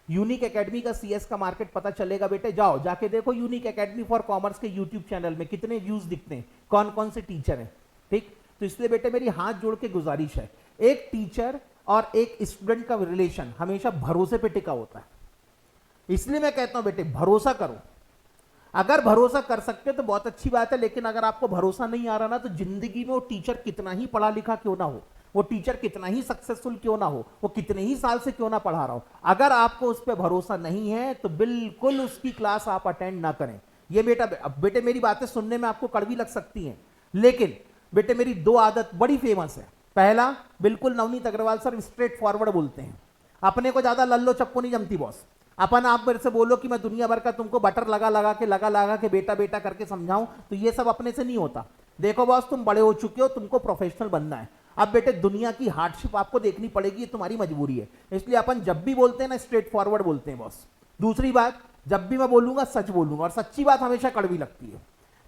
यूनिक एकेडमी का सीएस का मार्केट पता चलेगा बेटे। जाओ जाके देखो यूनिक एकेडमी फॉर कॉमर्स के यूट्यूब चैनल में कितने व्यूज दिखते हैं, कौन कौन से टीचर हैं, ठीक। तो इसलिए बेटे मेरी हाथ जोड़ के गुजारिश है, एक टीचर और एक स्टूडेंट का रिलेशन हमेशा भरोसे पे टिका होता है। इसलिए मैं कहता हूं बेटे भरोसा करो, अगर भरोसा कर सकते तो बहुत अच्छी बात है, लेकिन अगर आपको भरोसा नहीं आ रहा ना तो जिंदगी में वो टीचर कितना ही पढ़ा लिखा क्यों ना हो, वो टीचर कितना ही सक्सेसफुल क्यों ना हो, वो कितने ही साल से क्यों ना पढ़ा रहा हो, अगर आपको उस पर भरोसा नहीं है तो बिल्कुल उसकी क्लास आप अटेंड ना करें। ये बेटे मेरी बातें सुनने में आपको कड़वी लग सकती हैं, लेकिन बेटे मेरी 2 आदत बड़ी फेमस है। पहला, बिल्कुल Navneet Agarwal sir straightforward बोलते हैं, अपने को ज्यादा लल्लो चप्पो नहीं जमती बॉस। अपन आप मेरे से बोलो कि मैं दुनिया भर का तुमको बटर लगा के बेटा बेटा करके समझाऊं तो ये सब अपने से नहीं होता। देखो बॉस तुम बड़े हो चुके हो, तुमको प्रोफेशनल बनना है, अब बेटे दुनिया की हार्डशिप आपको देखनी पड़ेगी, ये तुम्हारी मजबूरी है। इसलिए अपन जब भी बोलते हैं ना स्ट्रेट फॉरवर्ड बोलते हैं बॉस। दूसरी बात, जब भी मैं बोलूंगा सच बोलूंगा, और सच्ची बात हमेशा कड़वी लगती है।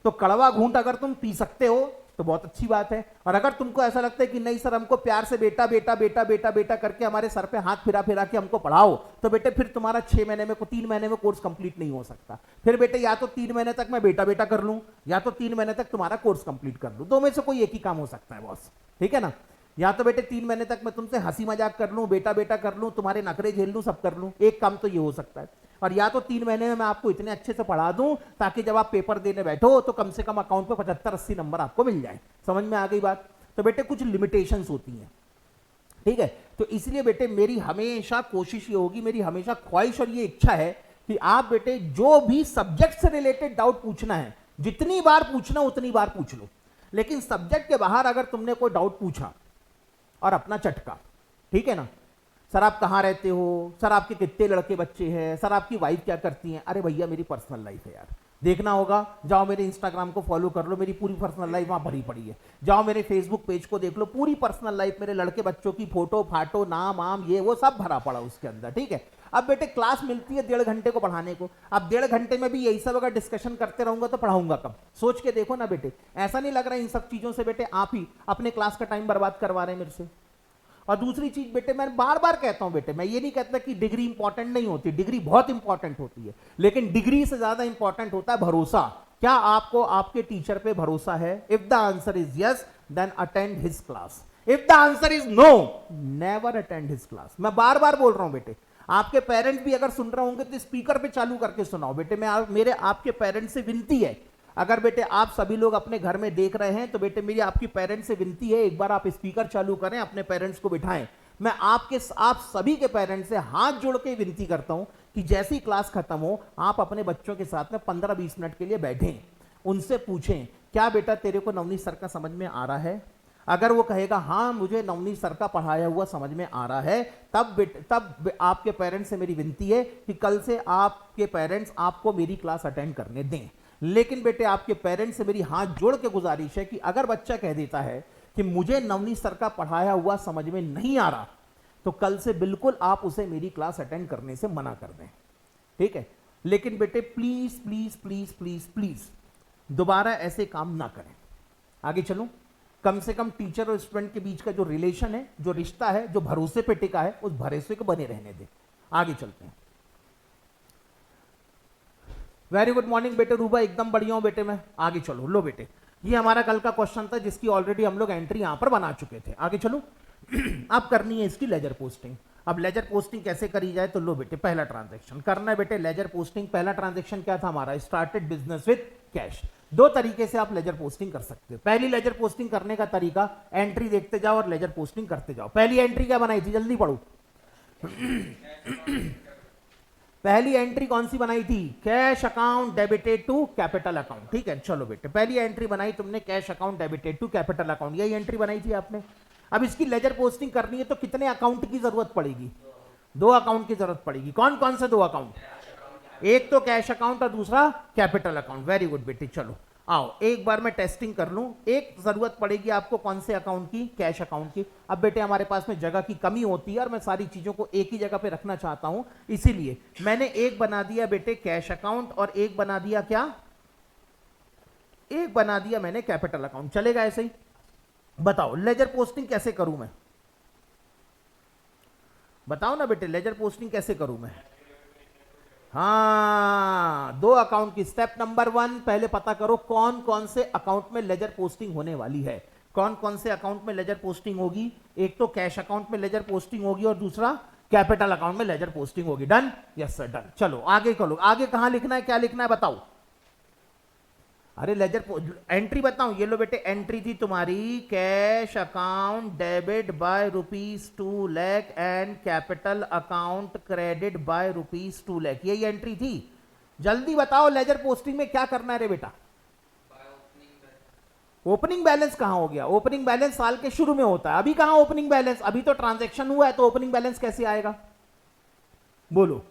तो कड़वा घूंट अगर तुम पी सकते हो तो बहुत अच्छी बात है, और अगर तुमको ऐसा लगता है कि नहीं सर हमको प्यार से बेटा बेटा बेटा बेटा बेटा करके हमारे सर पे हाथ फिरा फिरा के हमको पढ़ाओ, तो बेटे फिर तुम्हारा 6 महीने में 3 महीने में कोर्स कंप्लीट नहीं हो सकता। फिर बेटे या तो 3 महीने तक मैं बेटा बेटा कर लूं, या तो 3 महीने तक तुम्हारा कोर्स कंप्लीट कर लूं, 2 में से कोई एक ही काम हो सकता है बॉस, ठीक है ना। या तो बेटे 3 महीने तक मैं तुमसे हंसी मजाक कर लूं, बेटा बेटा कर लूं, तुम्हारे नखरे झेल लूं, सब कर लूं, एक काम तो ये हो सकता है। और या तो 3 महीने में मैं आपको इतने अच्छे से पढ़ा दूं ताकि जब आप पेपर देने बैठो तो कम से कम अकाउंट पे 75-80 नंबर आपको मिल जाए। समझ में आ गई बात। तो बेटे कुछ लिमिटेशंस होती हैं, ठीक है। तो इसलिए बेटे मेरी हमेशा कोशिश ये होगी, मेरी हमेशा ख्वाहिश और ये इच्छा है कि आप बेटे जो भी सब्जेक्ट से रिलेटेड डाउट पूछना है, जितनी बार पूछना उतनी बार पूछ लो, लेकिन सब्जेक्ट के बाहर अगर तुमने कोई डाउट पूछा और अपना चटका, ठीक है ना, सर आप कहाँ रहते हो, सर आपके कितने लड़के बच्चे हैं, सर आपकी वाइफ क्या करती हैं, अरे भैया मेरी पर्सनल लाइफ है यार, देखना होगा जाओ मेरे इंस्टाग्राम को फॉलो कर लो, मेरी पूरी पर्सनल लाइफ वहां भरी पड़ी है, जाओ मेरे फेसबुक पेज को देख लो, पूरी पर्सनल लाइफ, मेरे लड़के बच्चों की फोटो फाटो नाम आम ये वो सब भरा पड़ा उसके अंदर, ठीक है। अब बेटे क्लास मिलती है 1.5 घंटे को पढ़ाने को, अब 1.5 घंटे में भी यही सब अगर डिस्कशन करते रहूंगा तो पढ़ाऊंगा कब, सोच के देखो ना बेटे। ऐसा नहीं लग रहा इन सब चीजों से बेटे आप ही अपने क्लास का टाइम बर्बाद करवा रहे हैं मेरे से। और दूसरी चीज बेटे, मैं बार बार कहता हूं बेटे, मैं ये नहीं कहता कि डिग्री इंपॉर्टेंट नहीं होती, डिग्री बहुत इंपॉर्टेंट होती है, लेकिन डिग्री से ज्यादा इंपॉर्टेंट होता है भरोसा। क्या आपको आपके टीचर पे भरोसा है? If the answer is yes then attend his class, if the answer is no never attend his class. मैं बार बार बोल रहा हूं बेटे, आपके पेरेंट्स भी अगर सुन रहे होंगे तो स्पीकर पे चालू करके सुनाओ बेटे। मेरे आपके पेरेंट्स से विनती है, अगर बेटे आप सभी लोग अपने घर में देख रहे हैं तो बेटे मेरी आपकी पेरेंट्स से विनती है, एक बार आप स्पीकर चालू करें, अपने पेरेंट्स को बिठाएं। मैं आप सभी के पेरेंट्स से हाथ जोड़ के विनती करता हूं कि जैसी क्लास खत्म हो आप अपने बच्चों के साथ में 15-20 मिनट के लिए बैठें, उनसे पूछें क्या बेटा तेरे को नवनीत सर का समझ में आ रहा है। अगर वो कहेगा हाँ मुझे नवनीत सर का पढ़ाया हुआ समझ में आ रहा है, तब आपके पेरेंट्स से मेरी विनती है कि कल से आपके पेरेंट्स आपको मेरी क्लास अटेंड करने दें। लेकिन बेटे आपके पेरेंट्स से मेरी हाथ जोड़ के गुजारिश है कि अगर बच्चा कह देता है कि मुझे नवनीत सर का पढ़ाया हुआ समझ में नहीं आ रहा, तो कल से बिल्कुल आप उसे मेरी क्लास अटेंड करने से मना कर दें, ठीक है। लेकिन बेटे please please please please please दोबारा ऐसे काम ना करें। आगे चलूं, कम से कम टीचर और स्टूडेंट के बीच का जो रिलेशन है, जो रिश्ता है, जो भरोसे पे टिका है, उस भरोसे को बने रहने दें। आगे चलते हैं। वेरी गुड मॉर्निंग बेटे रूबा, एकदम बढ़िया हूं बेटे मैं। आगे चलो, लो बेटे ये हमारा कल का क्वेश्चन था जिसकी ऑलरेडी हम लोग एंट्री यहां पर बना चुके थे। आगे चलो अब करनी है इसकी लेजर पोस्टिंग। अब लेजर पोस्टिंग कैसे करी जाए, तो लो बेटे पहला ट्रांजैक्शन करना है बेटे लेजर पोस्टिंग। पहला ट्रांजैक्शन क्या था हमारा, स्टार्टेड बिजनेस विद कैश। दो तरीके से आप लेजर पोस्टिंग कर सकते हो। पहली लेजर पोस्टिंग करने का तरीका, एंट्री देखते जाओ और लेजर पोस्टिंग करते जाओ। पहली एंट्री क्या बनाई थी, जल्दी पढ़ो पहली एंट्री कौन सी बनाई थी, cash account debited to capital account, ठीक है। चलो बेटे पहली एंट्री बनाई तुमने, cash account debited to capital account, यही एंट्री बनाई थी आपने। अब इसकी लेजर पोस्टिंग करनी है तो कितने अकाउंट की जरूरत पड़ेगी, 2 अकाउंट की जरूरत पड़ेगी। कौन कौन से 2 अकाउंट, एक तो कैश अकाउंट और दूसरा कैपिटल अकाउंट। वेरी गुड बेटे, चलो आओ एक बार मैं टेस्टिंग कर लूं। एक जरूरत पड़ेगी आपको कौन से अकाउंट की, कैश अकाउंट की। अब बेटे हमारे पास में जगह की कमी होती है और मैं सारी चीजों को एक ही जगह पे रखना चाहता हूं, इसीलिए मैंने एक बना दिया बेटे कैश अकाउंट और एक बना दिया क्या, एक बना दिया मैंने कैपिटल अकाउंट। चलेगा ऐसे ही? बताओ लेजर पोस्टिंग कैसे करूं मैं, बताओ ना बेटे लेजर पोस्टिंग कैसे करूं मैं। हाँ 2 अकाउंट की। स्टेप नंबर 1 पहले पता करो कौन कौन से अकाउंट में लेजर पोस्टिंग होने वाली है। कौन कौन से अकाउंट में लेजर पोस्टिंग होगी, एक तो कैश अकाउंट में लेजर पोस्टिंग होगी और दूसरा कैपिटल अकाउंट में लेजर पोस्टिंग होगी। डन? Yes sir done. चलो आगे करो, आगे कहां लिखना है, क्या लिखना है बताओ। अरे लेजर एंट्री बताऊं, ये लो बेटे एंट्री थी तुम्हारी, cash account debit bye ₹2 lakh and capital account credit by ₹2 lakh, यही एंट्री थी। जल्दी बताओ लेजर पोस्टिंग में क्या करना है रे बेटा। ओपनिंग बैलेंस कहां हो गया, ओपनिंग बैलेंस साल के शुरू में होता है, अभी कहां ओपनिंग बैलेंस, अभी तो ट्रांजैक्शन हुआ है तो ओपनिंग बैलेंस कैसे आएगा, बोलो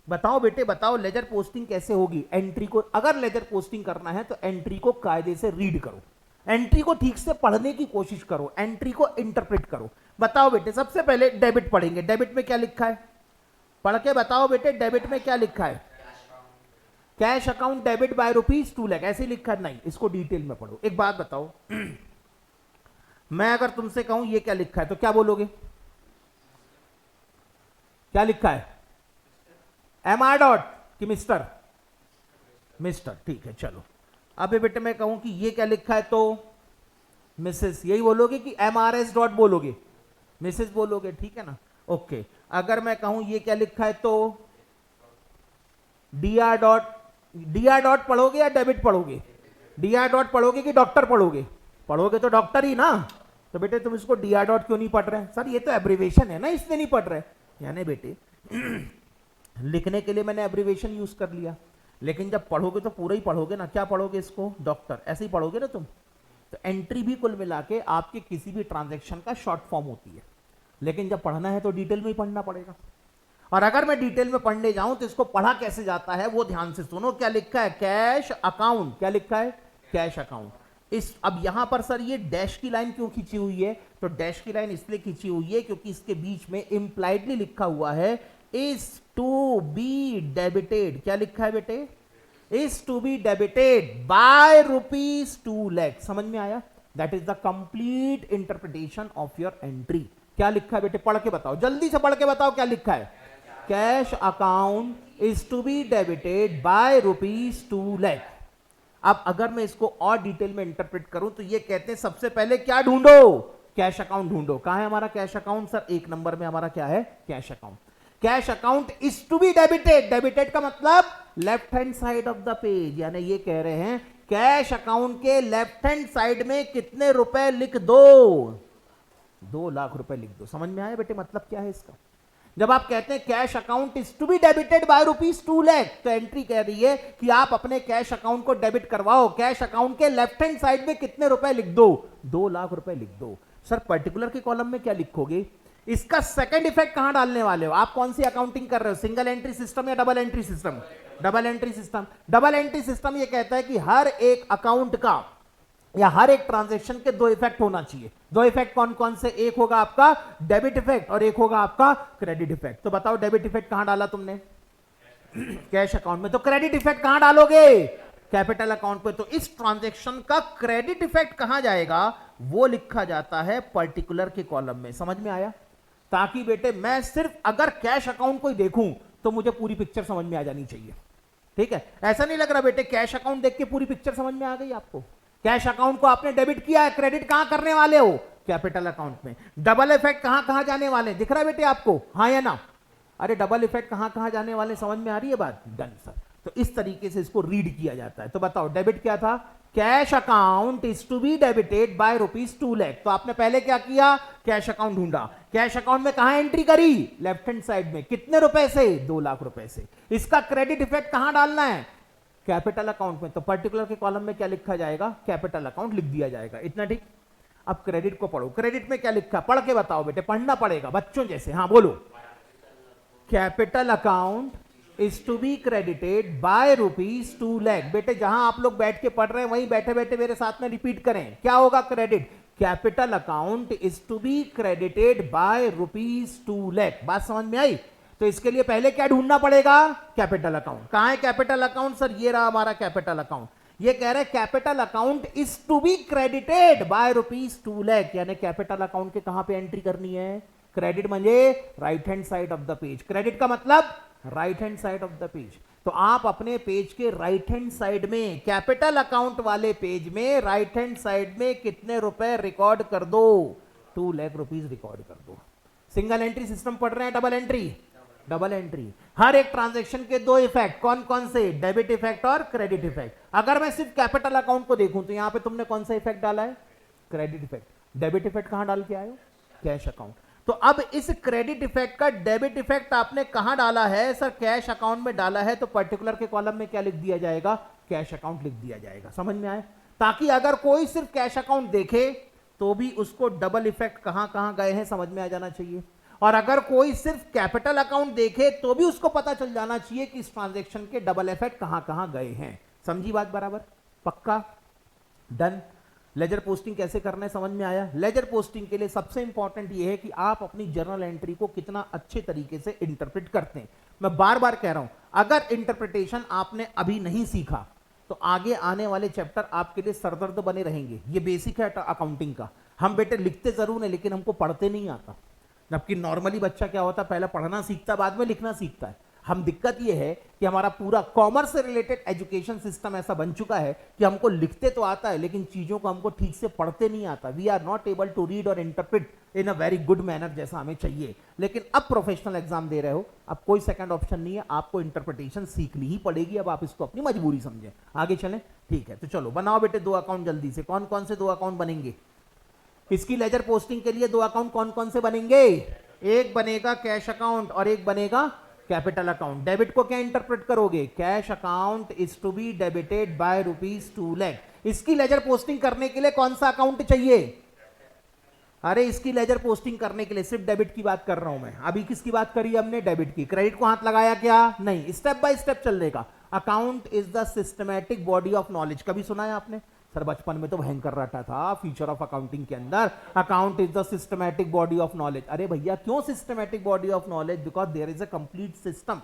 बताओ बेटे बताओ। लेजर पोस्टिंग कैसे होगी, एंट्री को अगर लेजर पोस्टिंग करना है तो एंट्री को कायदे से रीड करो, एंट्री को ठीक से पढ़ने की कोशिश करो, एंट्री को इंटरप्रेट करो। बताओ बेटे सबसे पहले डेबिट पढ़ेंगे, डेबिट में क्या लिखा है, पढ़ के बताओ बेटे डेबिट में क्या लिखा है। Cash account debit bye ₹2 lakh ऐसे लिखा है, नहीं इसको डिटेल में पढ़ो। एक बात बताओ मैं अगर तुमसे कहूं ये क्या लिखा है तो क्या बोलोगे, क्या लिखा है, MR डॉट कि मिस्टर, मिस्टर, ठीक है। चलो अब बेटे मैं कहूं कि ये क्या लिखा है तो मिसेस, यही बोलोगे कि MRS डॉट बोलोगे, मिसेस बोलोगे, ठीक है ना। ओके अगर मैं कहूं ये क्या लिखा है तो DR डॉट, DR डॉट पढ़ोगे या डेबिट पढ़ोगे, DR डॉट पढ़ोगे कि डॉक्टर पढ़ोगे, पढ़ोगे तो डॉक्टर ही ना। तो बेटे तुम इसको DR डॉट क्यों नहीं पढ़ रहे, सर ये तो एब्रीवेशन है ना इसलिए नहीं पढ़ रहे। यानी बेटे लिखने के लिए मैंने एब्रीवेशन यूज कर लिया, लेकिन जब पढ़ोगे तो पूरा ही पढ़ोगे ना। क्या पढ़ोगे इसको, डॉक्टर, ऐसे ही पढ़ोगे ना तुम, तो एंट्री भी कुल मिला के आपके किसी भी ट्रांजैक्शन का शॉर्ट फॉर्म होती है, लेकिन जब पढ़ना है तो डिटेल में ही पढ़ना पड़ेगा। और अगर मैं डिटेल में पढ़ने जाऊं तो इसको पढ़ा कैसे जाता है वो ध्यान से सुनो। क्या लिखा है? Cash account. क्या लिखा है? Cash account. इस अब यहां पर सर ये डैश की लाइन क्यों खींची हुई है? तो डैश की लाइन इसलिए खींची हुई है क्योंकि इसके बीच में इंप्लाइडली लिखा हुआ है इज टू बी डेबिटेड। क्या लिखा है बेटे? Is to be debited by ₹2 lakh. समझ में आया? That is the complete interpretation of your entry. क्या लिखा है बेटे? पढ़ के बताओ, जल्दी से पढ़ के बताओ क्या लिखा है। Cash account is to be debited by ₹2 lakh. अब अगर मैं इसको और डिटेल में इंटरप्रेट करूं तो ये कहते हैं सबसे पहले क्या ढूंढो? कैश अकाउंट ढूंढो। कहां है हमारा कैश अकाउंट? सर 1 नंबर में हमारा क्या है? Cash account. Cash account is to be debited. Debited का मतलब left hand side of the page, यानी ये कह रहे हैं कैश अकाउंट के लेफ्ट हैंड साइड में कितने रुपए लिख दो? 2 लाख रुपए लिख दो। समझ में आया बेटे मतलब क्या है इसका? जब आप कहते हैं cash account is to be debited by ₹2 lakh, तो एंट्री कह रही है कि आप अपने कैश अकाउंट को डेबिट करवाओ। कैश अकाउंट के लेफ्ट हैंड साइड में कितने रुपए लिख दो? 2 लाख रुपए लिख दो। सर पर्टिकुलर के कॉलम में क्या लिखोगे? इसका सेकंड इफेक्ट कहां डालने वाले हो? आप कौन सी अकाउंटिंग कर रहे हो? सिंगल एंट्री सिस्टम या double entry system? Double entry system. Double entry system ये कहता है कि हर एक अकाउंट का या हर एक ट्रांजैक्शन के 2 इफेक्ट होना चाहिए। 2 इफेक्ट कौन कौन से? एक होगा आपका डेबिट इफेक्ट और एक होगा आपका क्रेडिट इफेक्ट। तो बताओ डेबिट इफेक्ट कहां डाला तुमने? कैश अकाउंट में। तो क्रेडिट इफेक्ट कहां डालोगे? कैपिटल अकाउंट पे। तो इस ट्रांजैक्शन का क्रेडिट इफेक्ट कहां जाएगा वो लिखा जाता है पर्टिकुलर के कॉलम में। समझ में आया? ताकि बेटे मैं सिर्फ अगर कैश अकाउंट को ही देखूं तो मुझे पूरी पिक्चर समझ में आ जानी चाहिए। ठीक है? ऐसा नहीं लग रहा बेटे कैश अकाउंट देख के पूरी पिक्चर समझ में आ गई आपको? कैश अकाउंट को आपने डेबिट किया है, क्रेडिट कहां करने वाले हो? कैपिटल अकाउंट में। डबल इफेक्ट कहां कहां जाने वाले दिख रहा है बेटे आपको? हाँ या ना? अरे डबल इफेक्ट कहां कहां जाने वाले समझ में आ रही है बात? Done sir. तो इस तरीके से इसको रीड किया जाता है। तो बताओ डेबिट क्या था? Cash account is to be debited by ₹2 lakh. तो आपने पहले क्या किया? कैश अकाउंट ढूंढा। कैश अकाउंट में कहां एंट्री करी? लेफ्ट हैंड साइड में। कितने रुपए से? 2 लाख रुपए से। इसका क्रेडिट इफेक्ट कहां डालना है? कैपिटल अकाउंट में। तो पर्टिकुलर के कॉलम में क्या लिखा जाएगा? कैपिटल अकाउंट लिख दिया जाएगा। इतना ठीक। अब क्रेडिट को पढ़ो। क्रेडिट में क्या लिखा? पढ़ के बताओ बेटे, पढ़ना पड़ेगा बच्चों जैसे। हाँ बोलो। Capital account is to be credited by ₹2 lakh. बेटे जहां आप लोग बैठ के पढ़ रहे हैं वहीं बैठे बैठे मेरे साथ में रिपीट करें। क्या होगा? Credit. Capital account is to be credited by ₹2 lakh. बात समझ में आई? तो इसके लिए पहले क्या ढूंढना पड़ेगा? Capital account. कहां है कैपिटल अकाउंट? सर ये रहा हमारा कैपिटल अकाउंट। ये कह रहे capital account is to be credited by ₹2 lakh, यानी कैपिटल अकाउंट के कहां पे एंट्री करनी है? क्रेडिट म्हणजे right hand side of the page. Credit का मतलब right hand side of the page. तो आप अपने पेज के राइट हैंड साइड में, कैपिटल अकाउंट वाले पेज में राइट हैंड साइड में कितने रुपए रिकॉर्ड कर दो? 2 लाख रुपीज रिकॉर्ड कर दो। सिंगल एंट्री सिस्टम पढ़ रहे हैं, डबल एंट्री? Double entry. हर एक ट्रांजैक्शन के 2 इफेक्ट कौन कौन से? डेबिट इफेक्ट और क्रेडिट इफेक्ट। अगर मैं सिर्फ कैपिटल अकाउंट को देखूं तो यहां पे तुमने कौन सा इफेक्ट डाला है? Credit effect. डेबिट इफेक्ट कहां डाल के आए हो? Cash account. तो अब इस क्रेडिट इफेक्ट का डेबिट इफेक्ट आपने कहां डाला है? सर कैश अकाउंट में डाला है। तो पर्टिकुलर के कॉलम में क्या लिख दिया जाएगा? कैश अकाउंट लिख दिया जाएगा। समझ में आए? ताकि अगर कोई सिर्फ कैश अकाउंट देखे तो भी उसको डबल इफेक्ट कहां कहां गए हैं समझ में आ जाना चाहिए। और अगर कोई सिर्फ कैपिटल अकाउंट देखे तो भी उसको पता चल जाना चाहिए कि इस ट्रांजैक्शन के डबल इफेक्ट कहां कहां गए हैं। समझी बात बराबर? पक्का? डन। लेजर पोस्टिंग कैसे करना है समझ में आया? लेजर पोस्टिंग के लिए सबसे इंपॉर्टेंट यह है कि आप अपनी जर्नल एंट्री को कितना अच्छे तरीके से इंटरप्रेट करते हैं। मैं बार बार कह रहा हूं, अगर इंटरप्रिटेशन आपने अभी नहीं सीखा तो आगे आने वाले चैप्टर आपके लिए सरदर्द बने रहेंगे। ये बेसिक है अकाउंटिंग का। हम बेटे लिखते जरूर है लेकिन हमको पढ़ते नहीं आता। जबकि नॉर्मली बच्चा क्या होता है, पहले पढ़ना सीखता है बाद में लिखना सीखता है। हम दिक्कत ये है कि हमारा पूरा कॉमर्स से रिलेटेड एजुकेशन सिस्टम ऐसा बन चुका है कि हमको लिखते तो आता है लेकिन चीजों को हमको ठीक से पढ़ते नहीं आता। We are not able to read और interpret in a very good manner जैसा हमें चाहिए। लेकिन अब प्रोफेशनल एग्जाम दे रहे हो, अब कोई सेकंड ऑप्शन नहीं है, आपको इंटरप्रिटेशन सीखनी ही पड़ेगी। अब आप इसको अपनी मजबूरी समझें। आगे चलें? ठीक है, तो चलो बनाओ बेटे 2 अकाउंट जल्दी से। कौन कौन से 2 अकाउंट बनेंगे इसकी लेजर पोस्टिंग के लिए? 2 अकाउंट कौन कौन से बनेंगे? एक बनेगा कैश अकाउंट और एक बनेगा कैपिटल अकाउंट। डेबिट को क्या इंटरप्रेट करोगे? Cash account is to be debited by ₹2 lakh. इसकी लेजर पोस्टिंग करने के लिए कौन सा अकाउंट चाहिए? अरे इसकी लेजर पोस्टिंग करने के लिए सिर्फ डेबिट की बात कर रहा हूं मैं। अभी किसकी बात करी हमने? डेबिट की। क्रेडिट को हाथ लगाया क्या? नहीं। स्टेप बाय स्टेप चलने का। Account is the systematic body of knowledge. कभी सुना है आपने? सर बचपन में तो भयंकर रटा था फ्यूचर ऑफ अकाउंटिंग के अंदर, account is the systematic body of knowledge. अरे भैया क्यों systematic body of knowledge? Because there is a complete system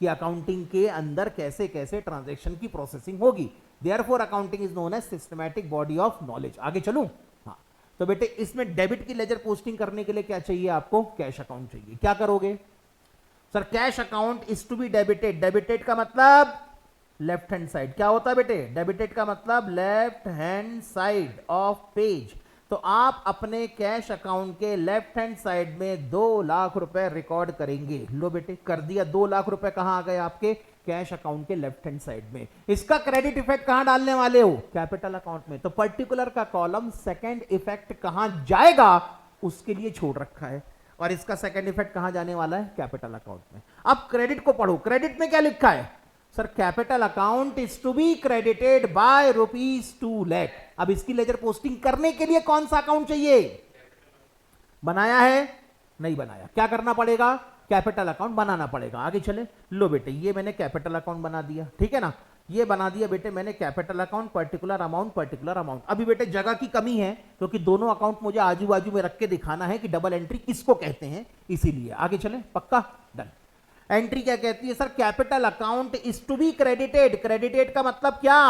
कि अकाउंटिंग के अंदर कैसे कैसे ट्रांजैक्शन की प्रोसेसिंग होगी। Therefore accounting is known as systematic body of knowledge. आगे चलूं? हाँ, तो बेटे इसमें डेबिट की लेजर पोस्टिंग करने के लिए क्या चाहिए आपको? कैश अकाउंट चाहिए। क्या करोगे? Sir cash account is to be debited. Debited का मतलब लेफ्ट हैंड साइड। क्या होता है बेटे? डेबिटेड का मतलब left hand side of page. तो आप अपने कैश अकाउंट के लेफ्ट हैंड साइड में 2 लाख रुपए रिकॉर्ड करेंगे। लो बेटे कर दिया। 2 लाख रुपए कहां आ गए? आपके कैश अकाउंट के लेफ्ट हैंड साइड में। इसका क्रेडिट इफेक्ट कहां डालने वाले हो? कैपिटल अकाउंट में। तो पर्टिकुलर का कॉलम सेकंड इफेक्ट कहां जाएगा उसके लिए छोड़ रखा है, और इसका सेकंड इफेक्ट कहां जाने वाला है? कैपिटल अकाउंट में। अब क्रेडिट को पढ़ो। क्रेडिट में क्या लिखा है? Sir capital account is to be credited by ₹2 lakh. अब इसकी लेजर पोस्टिंग करने के लिए कौन सा अकाउंट चाहिए? बनाया है? नहीं बनाया। क्या करना पड़ेगा? कैपिटल अकाउंट बनाना पड़ेगा। आगे चले। लो बेटे ये मैंने कैपिटल अकाउंट बना दिया, ठीक है ना? ये बना दिया बेटे मैंने capital account, particular amount, particular amount. अभी बेटे जगह की कमी है क्योंकि दोनों अकाउंट मुझे आजू बाजू में रख के दिखाना है कि डबल एंट्री किसको कहते हैं, इसीलिए। आगे चले? पक्का? डन। एंट्री क्या कहती है? Sir capital account is to be credited. Credited का मतलब क्या?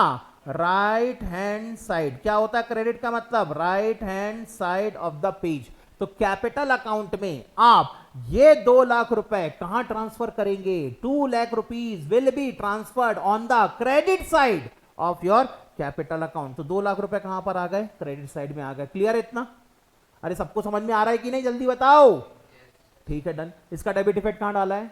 Right hand side. क्या होता है क्रेडिट का मतलब? Right hand side of the page. तो कैपिटल अकाउंट में आप ये 2 लाख रुपए कहां ट्रांसफर करेंगे? 2 lakh rupees will be transferred on the credit side of your capital account. तो 2 लाख रुपए कहां पर आ गए? क्रेडिट साइड में आ गए। क्लियर है इतना? अरे सबको समझ में आ रहा है कि नहीं? जल्दी बताओ। ठीक है डन। इसका डेबिट इफेक्ट कहां डाला है?